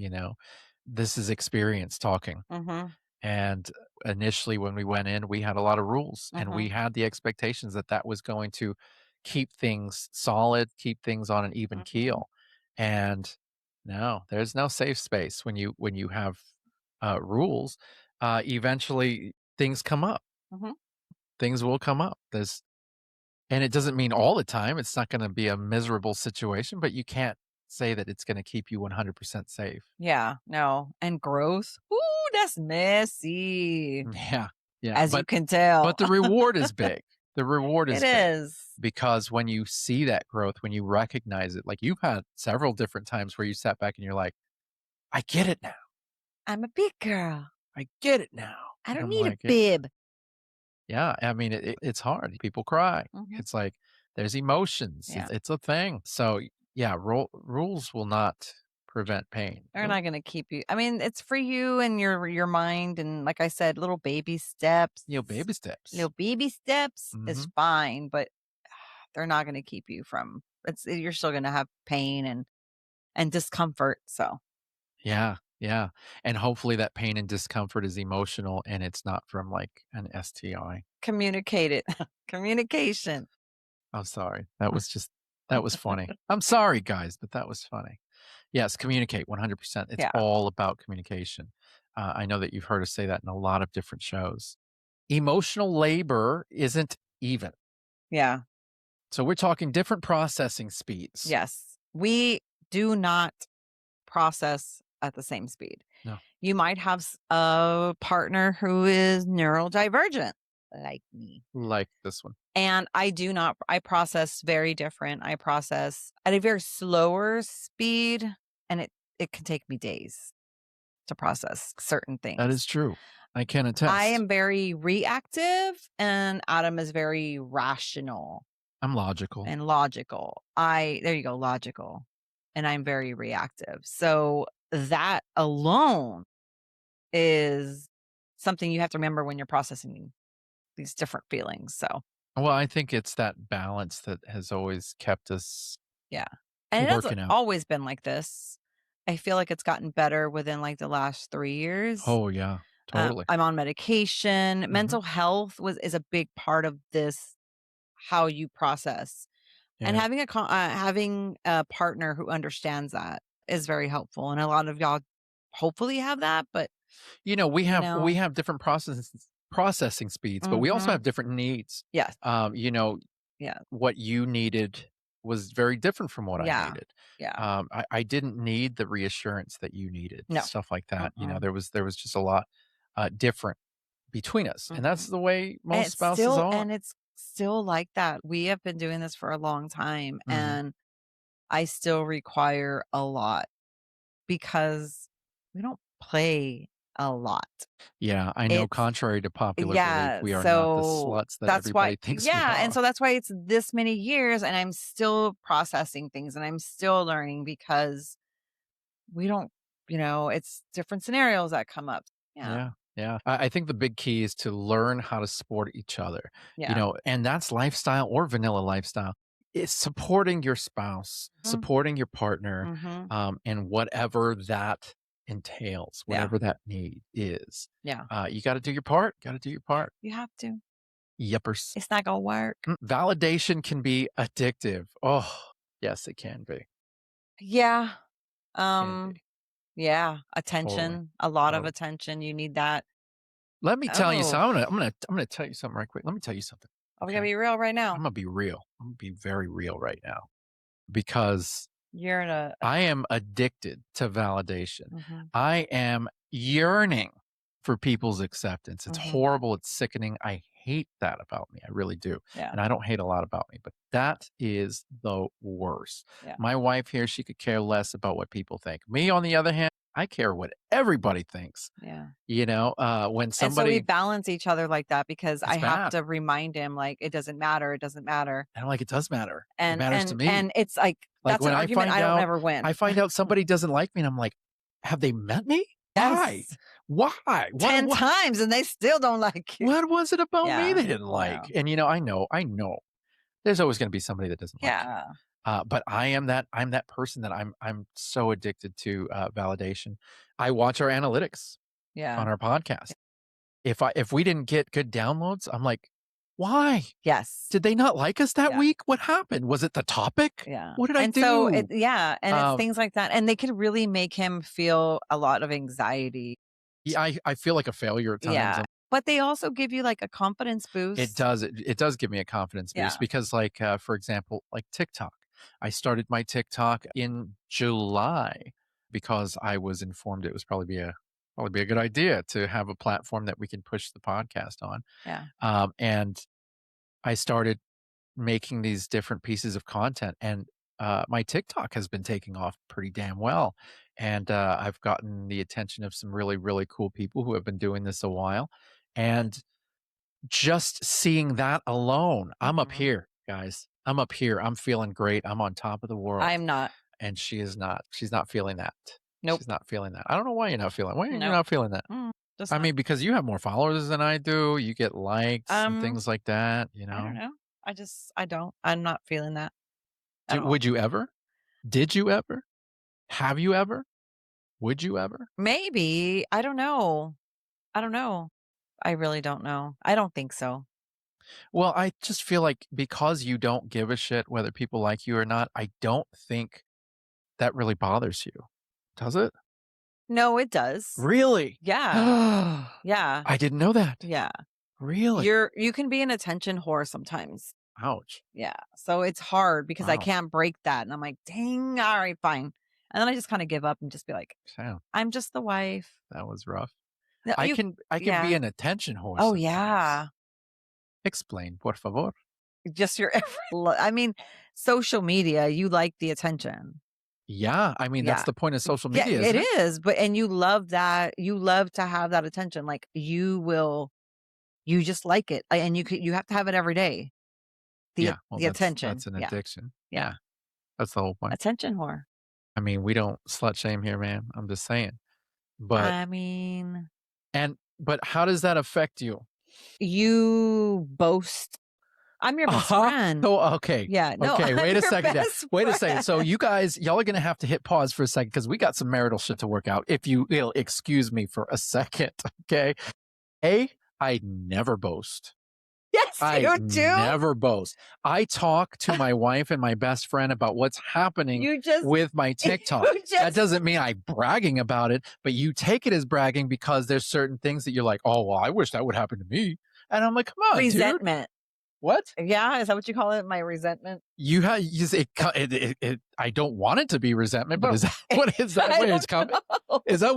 A: This is experience talking.
B: Mhm.
A: And initially, when we went in, we had a lot of rules and we
B: Mhm.
A: had the expectations that that was going to keep things solid, keep things on an even
B: Mhm.
A: keel. And no, there's no safe space when you have rules. Eventually, things come up.
B: Mhm.
A: Things will come up. And it doesn't mean all the time. It's not going to be a miserable situation, but you can't say that it's going to keep you 100% safe.
B: Yeah. No. And growth. Ooh, that's messy.
A: Yeah, yeah,
B: As you can tell.
A: but the reward is big. The reward
B: It
A: is big
B: is.
A: because when you see that growth, when you recognize it, like you've had several different times where you sat back and you're like, "I get it now.
B: I'm a big girl.
A: I get it now."
B: I
A: And
B: don't
A: I'm
B: need a
A: like,
B: bib.
A: yeah, I mean, it's hard. People cry.
B: Mhm.
A: It's like there's emotions.
B: Yeah.
A: It's a thing. So yeah, rules will not prevent pain.
B: They're not gonna keep you. I mean, it's for you and your mind, and like I said, little baby steps.
A: Baby steps.
B: Little baby steps is
A: Hmm.
B: fine, but they're not gonna keep you from you're still gonna have pain and discomfort. So
A: Yeah, yeah. And hopefully that pain and discomfort is emotional and it's not from like an STI.
B: communicate it. Communication.
A: I'm sorry. That was funny. I'm sorry, guys, but that was funny. Yes, communicate 100%. It's
B: Yeah.
A: all about communication. I know that you've heard us say that in a lot of different shows. Emotional labor isn't even.
B: Yeah.
A: So we're talking different processing speeds.
B: Yes. We do not process at the same speed.
A: No,
B: You might have a partner who is neurodivergent, like me.
A: like this one.
B: And I do not, I process very different. I process at a very slower speed. And it can take me days to process certain
A: That
B: things.
A: is true. I can
B: I
A: attest.
B: am very reactive and Adam is very rational
A: I'm logical.
B: and logical. There you go, logical. And I'm very reactive. So that alone is something you have to remember when you're processing these different feelings. So,
A: Well, I think it's that balance that has always kept us
B: yeah. And it hasn't
A: working out.
B: always been like this. I feel like it's gotten better within like the last 3 years.
A: Oh, yeah. Totally.
B: I'm on medication.
A: Mhm.
B: Mental health is a big part of this, how you process. And
A: Yeah.
B: having a partner who understands that is very helpful. And a lot of y'all hopefully have that, but
A: You know, we
B: you
A: have we
B: know,
A: have different processing speeds, but we also
B: mhm.
A: have different needs.
B: Yes.
A: You know,
B: Yeah.
A: what you needed was very different from what I
B: Yeah.
A: needed.
B: Yeah.
A: I didn't need the reassurance that you needed,
B: No.
A: stuff like that. You know,
B: Mm-mm.
A: there was just a lot different between us, and that's
B: Mhm.
A: the way most spouses are.
B: And it's still like that. We have been doing this for a long time,
A: Mhm.
B: and I still require a lot because we don't play a lot.
A: Yeah, I know.
B: It's
A: Contrary to popular belief,
B: Yeah,
A: we are not the
B: so
A: sluts that everybody thinks we
B: and
A: are.
B: so that's why it's this many years and I'm still processing things and I'm still learning because we don't, it's different scenarios that come up. Yeah.
A: Yeah, yeah. I think the big key is to learn how to support each other,
B: Yeah.
A: and that's lifestyle or vanilla lifestyle. It's supporting your spouse,
B: Mhm.
A: supporting your partner,
B: Mhm.
A: and whatever that entails,
B: Yeah.
A: whatever that need is.
B: Yeah.
A: You got to do your part. Got to do your part.
B: You have to.
A: Yippers.
B: It's not gonna work.
A: Validation can be addictive. Oh, yes, it can be.
B: Yeah.
A: Can
B: Um,
A: be.
B: yeah,
A: Totally.
B: attention, a lot of
A: Totally.
B: attention. You need that.
A: Let me tell you
B: Oh,
A: something. I'm gonna tell you something right quick. Let me tell you something.
B: we gotta
A: Okay.
B: be real right
A: I'm
B: now.
A: gonna be real. I'm gonna be very real right now because
B: You're in a
A: I am addicted to validation.
B: mhm,
A: I am yearning for people's acceptance. It's
B: mhm.
A: horrible. It's sickening. I hate that about me. I really do.
B: Yeah,
A: And I don't hate a lot about me, but that is the worst.
B: yeah,
A: My wife here, she could care less about what people think. Me, on the other hand, I care what everybody thinks.
B: yeah.
A: When
B: And so we
A: somebody,
B: balance each other like that because I
A: it's
B: have
A: bad.
B: to remind him, like, "It doesn't matter, it doesn't matter."
A: And I'm like, it does matter. It
B: And
A: matters to
B: and
A: me.
B: and it's like,
A: Like,
B: that's an
A: when
B: argument I don't ever
A: I
B: win.
A: find out somebody doesn't like me, and I'm like, "Have they met me? Why?
B: Yes,
A: Why?
B: 10 times and they still don't like you.
A: What was it about me
B: Yeah,
A: they didn't
B: yeah,
A: like?" And, I know there's always gonna be somebody that doesn't like you.
B: yeah,
A: But I'm that person that I'm so addicted to, validation. I watch our analytics
B: yeah,
A: on our podcast. If we didn't get good downloads, I'm like, "Why?
B: yes,
A: Did they not like us that
B: yeah,
A: week? What happened? Was it the topic?
B: yeah.
A: What did I
B: And so
A: do?"
B: and it's
A: Um
B: things like that, and they could really make him feel a lot of anxiety.
A: Yeah, I feel like a failure at times.
B: Yeah, but they also give you, like, a confidence
A: It
B: boost.
A: does it does give me a confidence boost
B: Yeah,
A: because, like, for example, like TikTok. I started my TikTok in July because I was informed it was probably be a good idea to have a platform that we can push the podcast on.
B: yeah,
A: And I started making these different pieces of content, and my TikTok has been taking off pretty damn well. And I've gotten the attention of some really, really cool people who have been doing this a while. And just seeing that alone, I'm up
B: mhm.
A: here, guys. I'm up here. I'm feeling great. I'm on top of the world.
B: I'm not.
A: And she is not. She's not feeling that.
B: Nope.
A: She's not feeling that. I don't know why you're not feeling. Why are you
B: Nope.
A: not feeling that?
B: Just
A: I
B: not.
A: mean, because you have more followers than I do. You get likes and
B: Um,
A: things like that.
B: I don't know. I don't. I'm not feeling that at all.
A: Would you ever? Did you ever? Have you ever? Would you ever?
B: Maybe. I don't know. I don't know. I really don't know. I don't think so.
A: Well, I just feel like because you don't give a shit whether people like you or not, I don't think that really bothers you. Does it?
B: No, it does.
A: Really?
B: Yeah.
A: I
B: Yeah.
A: didn't know that.
B: Yeah.
A: Really?
B: You can be an attention whore sometimes.
A: Ouch.
B: Yeah. So it's hard because I
A: Wow.
B: can't break that. And I'm like, dang, all right, fine. And then I just kind of give up and just be like,
A: Damn,
B: I'm just the wife.
A: that was rough.
B: No,
A: I can be
B: yeah.
A: an attention whore
B: Oh,
A: sometimes.
B: yeah.
A: Explain, por favor.
B: Just your I mean, social media, you like the attention.
A: Yeah, I mean, that's
B: Yeah.
A: the point of social
B: Yeah,
A: media,
B: it
A: isn't it?
B: is, but and you love to have that attention, like, you just like it, and you have to have it every day.
A: Yeah, well,
B: The attention.
A: that's an
B: Yeah,
A: addiction.
B: yeah.
A: Yeah, that's the whole point.
B: Attention whore.
A: I mean, we don't slut shame here, man. I'm just saying. But
B: I mean,
A: but how does that affect you?
B: you boast. I'm your best
A: Uh-huh.
B: friend.
A: So, okay.
B: Yeah, no,
A: Okay,
B: I'm
A: wait a
B: your
A: second now.
B: best
A: Wait a second. So
B: friend.
A: y'all are gonna have to hit pause for a second because we got some marital shit to work out. If you'll excuse me for a second, okay? A, I never boast.
B: Yes,
A: I
B: you do.
A: never boast. I talk to my wife and my best friend about what's happening
B: You just
A: with my
B: you
A: TikTok. That
B: just
A: doesn't mean I'm bragging about it, but you take it as bragging because there's certain things that you're like, oh, well, I wish that would happen to me. And I'm like, come on, dude.
B: resentment.
A: What?
B: Yeah, is that what you call it? My resentment?
A: You have you say I don't want it to be resentment, but
B: But
A: is that what is that
B: I
A: where it's
B: don't
A: coming?
B: know.
A: Is that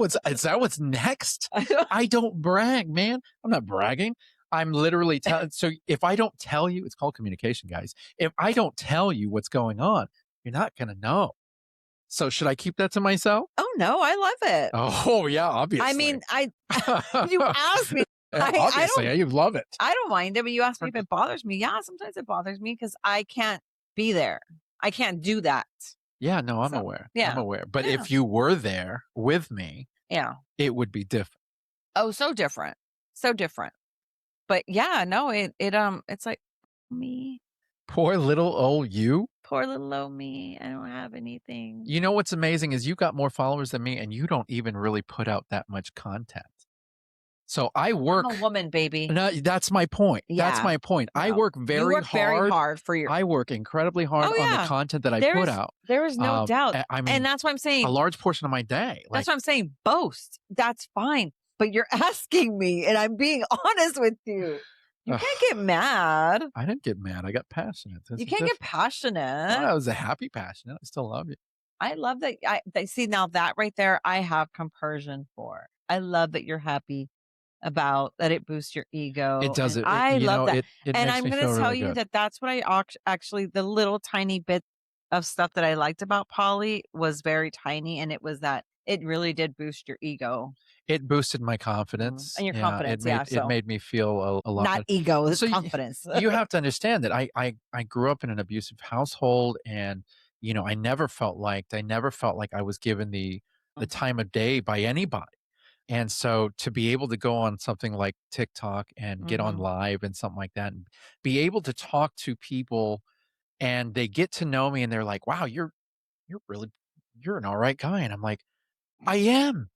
A: what's next?
B: I don't
A: I don't brag, man. I'm not bragging. I'm literally telling. So if I don't tell you, it's called communication, guys. If I don't tell you what's going on, you're not gonna know. So should I keep that to myself?
B: Oh, no, I love it.
A: Oh yeah,
B: I
A: obviously.
B: mean, you asked me.
A: Yeah,
B: I
A: obviously,
B: don't
A: you love it.
B: I don't mind it, but you asked me if it bothers me. Yeah, sometimes it bothers me because I can't be there. I can't do that.
A: Yeah, no, I'm
B: So,
A: aware. I'm
B: yeah.
A: aware. But
B: Yeah.
A: if you were there with me,
B: Yeah.
A: it would be different.
B: Oh, so different. So different. But yeah, no, it's like me,
A: Poor little old you.
B: poor little old me. I don't have anything.
A: You know what's amazing is you got more followers than me, and you don't even really put out that much content. So I
B: I'm a
A: work.
B: woman, baby.
A: No, that's my point. That's
B: Yeah.
A: my point. I
B: No.
A: work
B: You
A: very
B: work very
A: hard.
B: hard for your
A: I work incredibly hard
B: Oh,
A: on the
B: yeah.
A: content that I
B: There
A: put
B: is
A: out.
B: there is no doubt.
A: I
B: And
A: mean,
B: that's what I'm
A: a
B: saying.
A: large portion of my day.
B: That's
A: Like,
B: what I'm saying. Boast. That's fine. But you're asking me and I'm being honest with you. You
A: ugh,
B: can't get mad.
A: I didn't get mad. I got passionate. There's
B: You
A: a
B: can't get
A: difference. Oh,
B: passionate.
A: I was a happy passionate. I still love you.
B: I love that. See now that right there, I have compersion for. I love that you're happy about that it boosts your
A: It
B: ego,
A: does
B: and
A: it.
B: I
A: You
B: love
A: know,
B: that.
A: it
B: And
A: makes
B: I'm
A: me
B: gonna
A: feel
B: tell
A: really
B: you
A: good.
B: that that's what I actually the little tiny bit of stuff that I liked about Polly was very tiny, and it was that it really did boost your ego,
A: It boosted my confidence.
B: and your
A: Yeah,
B: confidence. Yeah,
A: it
B: so
A: made me feel a lot
B: not
A: better.
B: ego, it's
A: So
B: confidence.
A: you have to understand that I grew up in an abusive household, and I never felt liked. I never felt like I was given the
B: Mhm,
A: time of day by anybody. And so to be able to go on something like TikTok and get on
B: mhm.
A: live and something like that and be able to talk to people and they get to know me and they're like, "Wow, you're really you're an all right guy." And I'm like, "I am."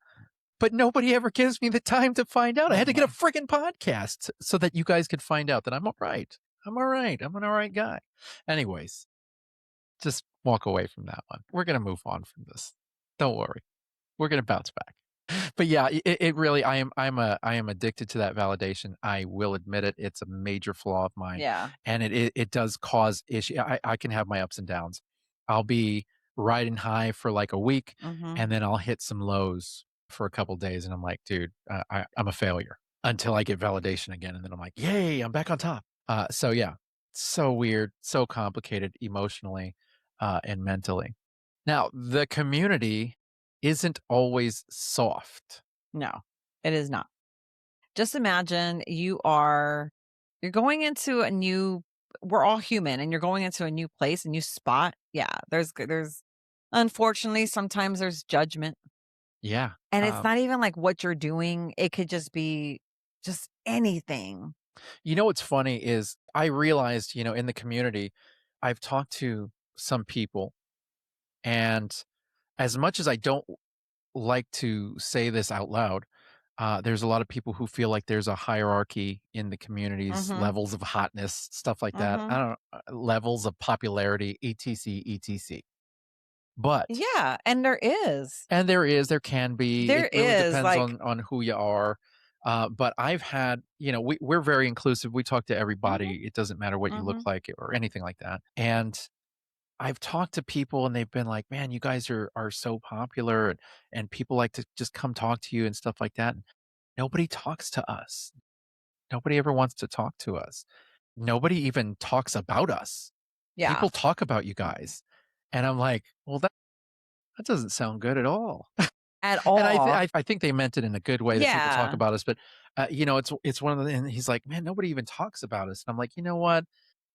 A: But nobody ever gives me the time to find out. I had to get a friggin' podcast so that you guys could find out that I'm all right. I'm all right. I'm an all right guy. Anyways, just walk away from that one. We're gonna move on from this. Don't worry. We're gonna bounce back. But yeah, it really I am addicted to that validation. I will admit it. It's a major flaw of mine.
B: Yeah.
A: And it does cause issue. I can have my ups and downs. I'll be riding high for like a week
B: Mhm.
A: and then I'll hit some lows for a couple days and I'm like, dude, I'm a failure until I get validation again. And then I'm like, yay, I'm back on top. So yeah, so weird, so complicated emotionally and mentally. Now, the community isn't always soft.
B: No, it is not. Just imagine you're going into a new we're all human and you're going into a new place, a new spot. Yeah, there's unfortunately sometimes there's judgment.
A: Yeah.
B: And it's not even like what you're doing. It could just be just anything.
A: You know what's funny is I realized, in the community, I've talked to some people, and as much as I don't like to say this out loud, there's a lot of people who feel like there's a hierarchy in the communities,
B: Mhm.
A: levels of hotness, stuff like that. I
B: Mhm.
A: don't levels of popularity, etc., etc. But
B: Yeah, and there is.
A: and there can be. It
B: There
A: really
B: is
A: depends
B: like
A: on who you are. But I've had, we're very inclusive. We talk to
B: mhm.
A: everybody. It doesn't matter what you look
B: Mhm.
A: like or anything like that. And I've talked to people and they've been like, "Man, you guys are so popular and people like to just come talk to you and stuff like that." And nobody talks to us. Nobody ever wants to talk to us. Nobody even talks about us.
B: Yeah.
A: People talk about you guys. And I'm like, "Well, That doesn't sound good at all.
B: at
A: And
B: all.
A: I think they meant it in a good way that people talk
B: Yeah.
A: about us, but, it's one of the and he's like, "Man, nobody even talks about us." And I'm like, "You know what?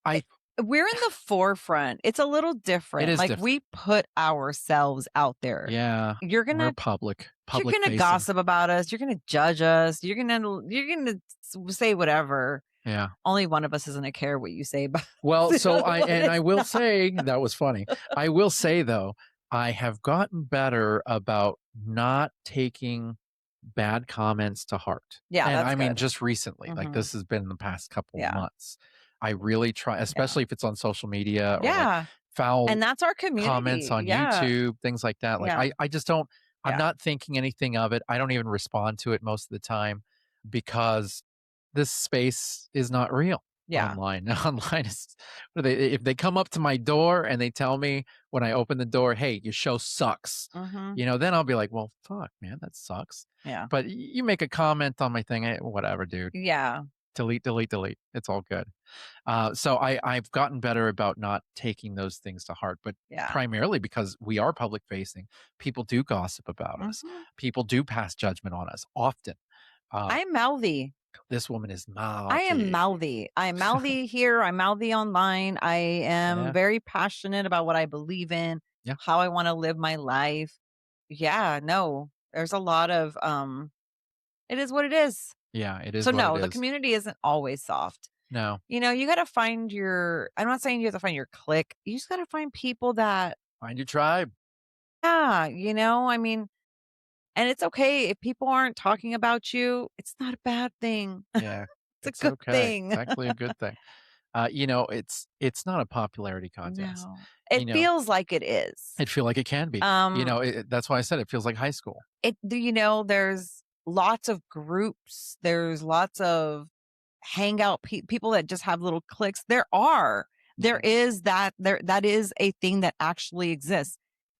A: I
B: Eh, we're in the forefront. It's a little
A: It
B: different.
A: is
B: Like,
A: different."
B: we put ourselves out there.
A: Yeah,
B: You're
A: we're
B: gonna you're
A: public
B: gonna
A: facing.
B: gossip about us, you're gonna judge us, you're gonna say whatever.
A: Yeah.
B: Only one of us is gonna care what you say about
A: Well,
B: the
A: so
B: other one
A: I
B: is
A: will
B: not.
A: say that was funny. I will say though, I have gotten better about not taking bad comments to heart.
B: Yeah,
A: And
B: that's
A: I mean
B: good.
A: just recently, like
B: Mhm.
A: this has been in the past couple
B: Yeah,
A: months. I really try,
B: yeah.
A: especially if it's on social media or like
B: Yeah, and
A: foul
B: that's our
A: comments
B: community.
A: on
B: Yeah,
A: YouTube, things like that. Like
B: yeah,
A: I just don't, I'm
B: yeah,
A: not thinking anything of it. I don't even respond to it most of the time because this space is not real
B: yeah.
A: online. Online is what are they, if they come up to my door and they tell me when I open the door, "Hey, your show sucks."
B: Mhm.
A: Then I'll be like, "Well, fuck, man, that sucks."
B: Yeah,
A: But you make a comment on my thing, whatever, dude.
B: yeah,
A: Delete, delete, delete. It's all good. So I've gotten better about not taking those things to heart, but
B: yeah.
A: primarily because we are public facing. People do gossip about us.
B: Mhm.
A: People do pass judgment on us often. Um,
B: I'm mouthy.
A: this woman is
B: I am
A: mouthy.
B: mouthy. I'm mouthy here, I'm mouthy online. I am
A: Yeah,
B: very passionate about what I believe in,
A: yeah,
B: how I wanna live my life. Yeah, no, there's a lot of, it is what it is.
A: yeah. It is
B: So,
A: what it
B: no, the
A: is.
B: community isn't always soft.
A: No,
B: You gotta find your I'm not saying you have to find your clique. You just gotta find people that
A: find your tribe.
B: yeah, I mean, and it's okay if people aren't talking about you, it's not a bad thing.
A: Yeah,
B: It's a
A: it's
B: good
A: okay. It's
B: thing.
A: actually a good thing. It's not a popularity contest.
B: No.
A: You
B: It
A: know,
B: feels like it is.
A: it feel like it can be.
B: Um,
A: That's why I said it feels like high school.
B: there's lots of groups, there's lots of hangout people that just have little cliques. There are. There
A: Yeah,
B: is that is a thing that actually exists.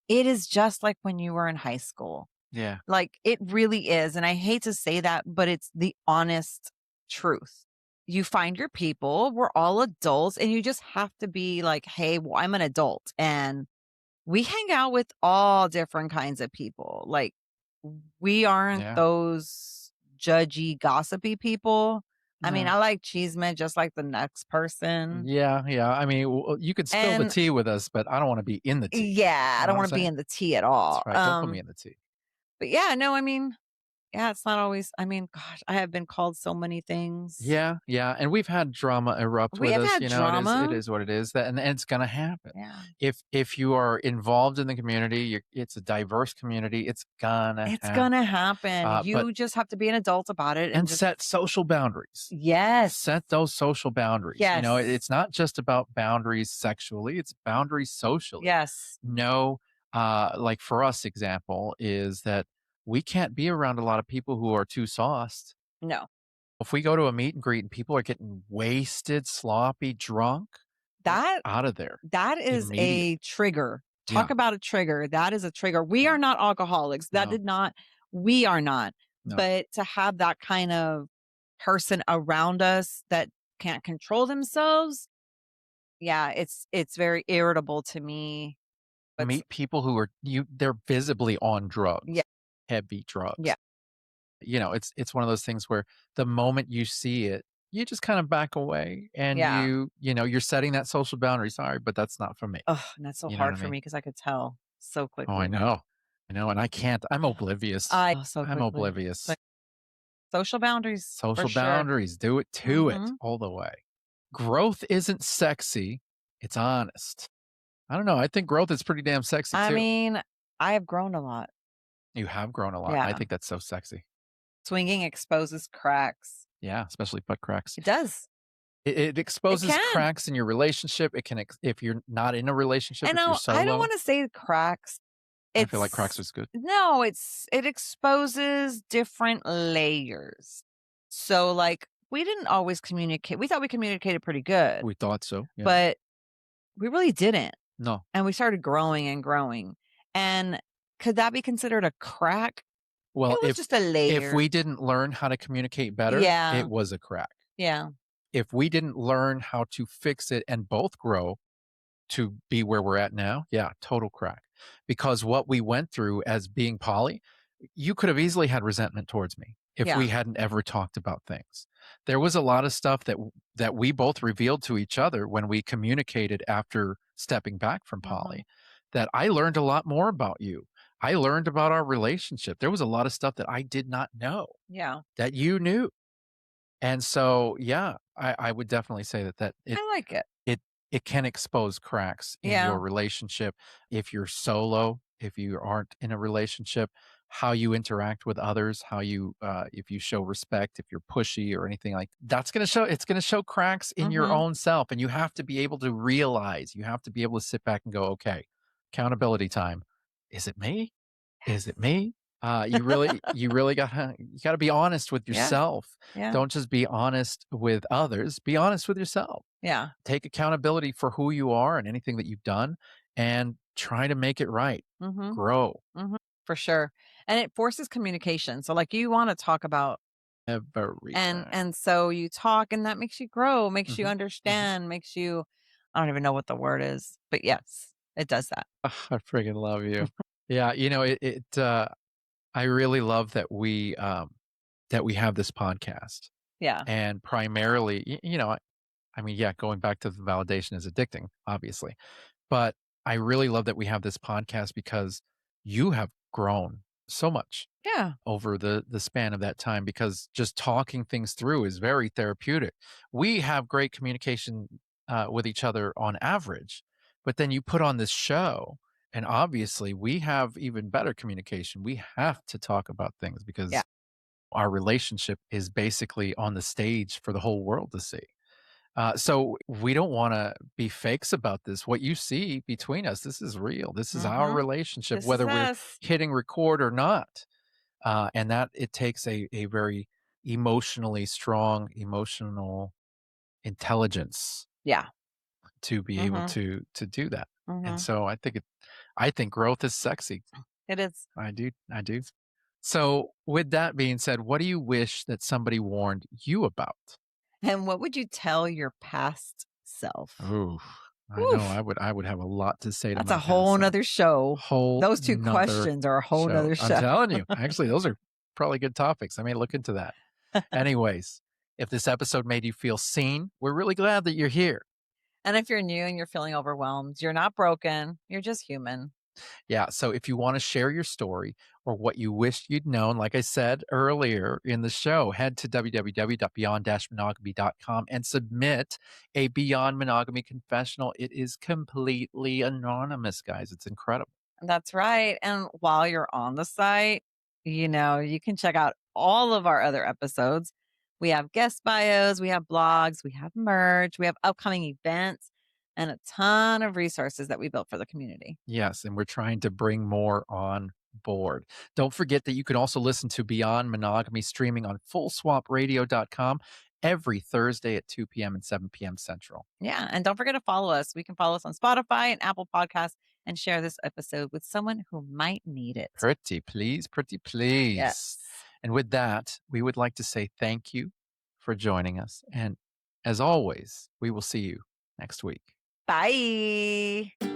B: It is just like when you were in high school.
A: yeah,
B: Like, it really is, and I hate to say that, but it's the honest truth. You find your people, we're all adults, and you just have to be like, "Hey, well, I'm an adult, and we hang out with all different kinds of people." Like, we aren't
A: yeah.
B: those judgy, gossipy people. I mean,
A: No.
B: I like cheeseman just like the next person,
A: Yeah, yeah. I mean, you could spill the
B: and
A: tea with us, but I don't wanna be in the tea.
B: yeah, I
A: You know
B: don't
A: what I'm
B: wanna be
A: saying?
B: in the tea at
A: That's
B: all.
A: right, don't put me in the tea.
B: But yeah, no, I mean, yeah, it's not always I mean, gosh, I have been called so many things.
A: Yeah, yeah, and we've had drama erupt
B: We
A: with
B: have
A: us,
B: had
A: it
B: drama.
A: is what it is, and it's gonna happen.
B: Yeah.
A: If you are involved in the community, it's a diverse community, it's gonna
B: It's gonna
A: happen.
B: happen.
A: But
B: You just have to be an adult about it and
A: and
B: just
A: set social boundaries.
B: yes.
A: Set those social boundaries.
B: Yes.
A: It's not just about boundaries sexually, it's boundaries socially.
B: Yes.
A: No, like for us, example is that we can't be around a lot of people who are too sauced.
B: No.
A: If we go to a meet and greet and people are getting wasted, sloppy, drunk, we're
B: That
A: out of there
B: that is
A: immediate.
B: a trigger. Talk
A: Yeah,
B: about a trigger. That is a trigger. We
A: yeah,
B: are not alcoholics. That
A: no,
B: did not we are not.
A: no.
B: But to have that kind of person around us that can't control themselves, yeah, it's very irritable to me. But
A: Meet people who they're visibly on
B: yeah,
A: drugs, heavy
B: yeah,
A: drugs. It's one of those things where the moment you see it, you just kind of back away and
B: yeah.
A: you're setting that social boundary. Sorry, but that's not for me.
B: Ugh, and that's so
A: You know what
B: hard
A: I
B: for
A: mean?
B: me because I could tell so
A: Oh, I
B: quickly.
A: know. I know. And I can't, I'm oblivious.
B: I so
A: I'm
B: quickly.
A: oblivious.
B: But social boundaries for
A: Social
B: sure.
A: boundaries, do it to it
B: Mhm.
A: all the way. Growth isn't sexy. It's honest. I don't know. I think growth is pretty damn sexy
B: I
A: too.
B: mean, I have grown a lot.
A: You have grown a lot. I
B: Yeah.
A: think that's so sexy.
B: Swinging exposes cracks.
A: Yeah. Especially butt cracks.
B: It does.
A: It
B: It
A: exposes
B: can.
A: cracks in your relationship. It can if you're not in a relationship,
B: And
A: if you're
B: now I don't
A: solo,
B: wanna say cracks.
A: I feel like cracks
B: It's
A: is good.
B: no, it exposes different layers. So, like, we didn't always communicate. We thought we communicated pretty good,
A: We thought so, yeah.
B: but we really didn't.
A: No.
B: And we started growing and growing. And could that be considered a crack?
A: Well,
B: It was just a
A: if
B: layer.
A: we didn't learn how to communicate better, it
B: Yeah.
A: was a crack.
B: Yeah.
A: If we didn't learn how to fix it and both grow, to be where we're at now, yeah, total crack. Because what we went through as being poly, you could have easily had resentment towards me if
B: Yeah.
A: we hadn't ever talked about things. There was a lot of stuff that we both revealed to each other when we communicated after stepping back from
B: Mhm.
A: poly, that I learned a lot more about you. I learned about our relationship. There was a lot of stuff that I did not know
B: Yeah.
A: that you knew. And so, yeah, I would definitely say that
B: I like it.
A: it it can expose cracks in
B: Yeah.
A: your relationship if you're solo, if you aren't in a relationship, how you interact with others, how you if you show respect, if you're pushy or anything like that's going to show it's going to show cracks in your
B: Mhm.
A: own self, and you have to be able to realize, you have to be able to sit back and go, okay, accountability time. Is it me? Is it
B: Yes.
A: me? You really gotta be honest with
B: Yeah.
A: yourself.
B: Yeah.
A: Don't just be honest with others, be honest with yourself.
B: Yeah.
A: Take accountability for who you are and anything that you've done, and try to make it right.
B: Mhm.
A: Grow.
B: Mhm. For sure. And it forces communication. So like you wanna talk about
A: Everything.
B: and so you talk and that makes you grow, makes you
A: Mhm. Mhm.
B: understand, makes you I don't even know what the word is, but yes, it does that.
A: I freaking love you. Yeah, I really love that we have this podcast,
B: Yeah.
A: and primarily, I mean, yeah, going back to the validation is addicting, obviously. But I really love that we have this podcast because you have grown so much
B: Yeah.
A: over the span of that time, because just talking things through is very therapeutic. We have great communication with each other on average, but then you put on this show, and obviously we have even better communication. We have to talk about things
B: Yeah.
A: because our relationship is basically on the stage for the whole world to see. So we don't want to be fakes about this. What you see between us, this is real. This is our
B: Mhm.
A: relationship,
B: This is
A: whether we're
B: us.
A: hitting record or not. And that it takes a very emotionally strong, emotional intelligence
B: Yeah.
A: to be able
B: Mhm.
A: to do that. And
B: Mhm.
A: so I think growth is sexy.
B: It is.
A: I do. I do. So with that being said, what do you wish that somebody warned you about?
B: And what would you tell your past self?
A: Ooh, I know
B: Oof.
A: I would have a lot to say to
B: That's
A: my
B: a
A: past
B: whole
A: self.
B: 'nother show.
A: Whole
B: Those 2
A: nother
B: questions are a whole
A: show.
B: 'nother
A: I'm
B: show.
A: telling you. Actually, those are probably good topics. I may look into that. Anyways, if this episode made you feel seen, we're really glad that you're here.
B: And if you're new and you're feeling overwhelmed, you're not broken, you're just human.
A: Yeah, so if you wanna share your story or what you wished you'd known, like I said earlier in the show, head to www.beyond-monogamy.com and submit a Beyond Monogamy confessional. It is completely anonymous, guys. It's incredible.
B: That's right, and while you're on the site, you can check out all of our other episodes. We have guest bios, we have blogs, we have merch, we have upcoming events, and a ton of resources that we built for the community.
A: Yes, and we're trying to bring more on board. Don't forget that you can also listen to Beyond Monogamy streaming on fullswapradio.com every Thursday at 2 p.m. and 7 p.m. Central.
B: Yeah, and don't forget to follow us. We can follow us on Spotify and Apple Podcasts and share this episode with someone who might need it.
A: Pretty please, pretty please.
B: Yes.
A: And with that, we would like to say thank you for joining us. And as always, we will see you next week.
B: Bye.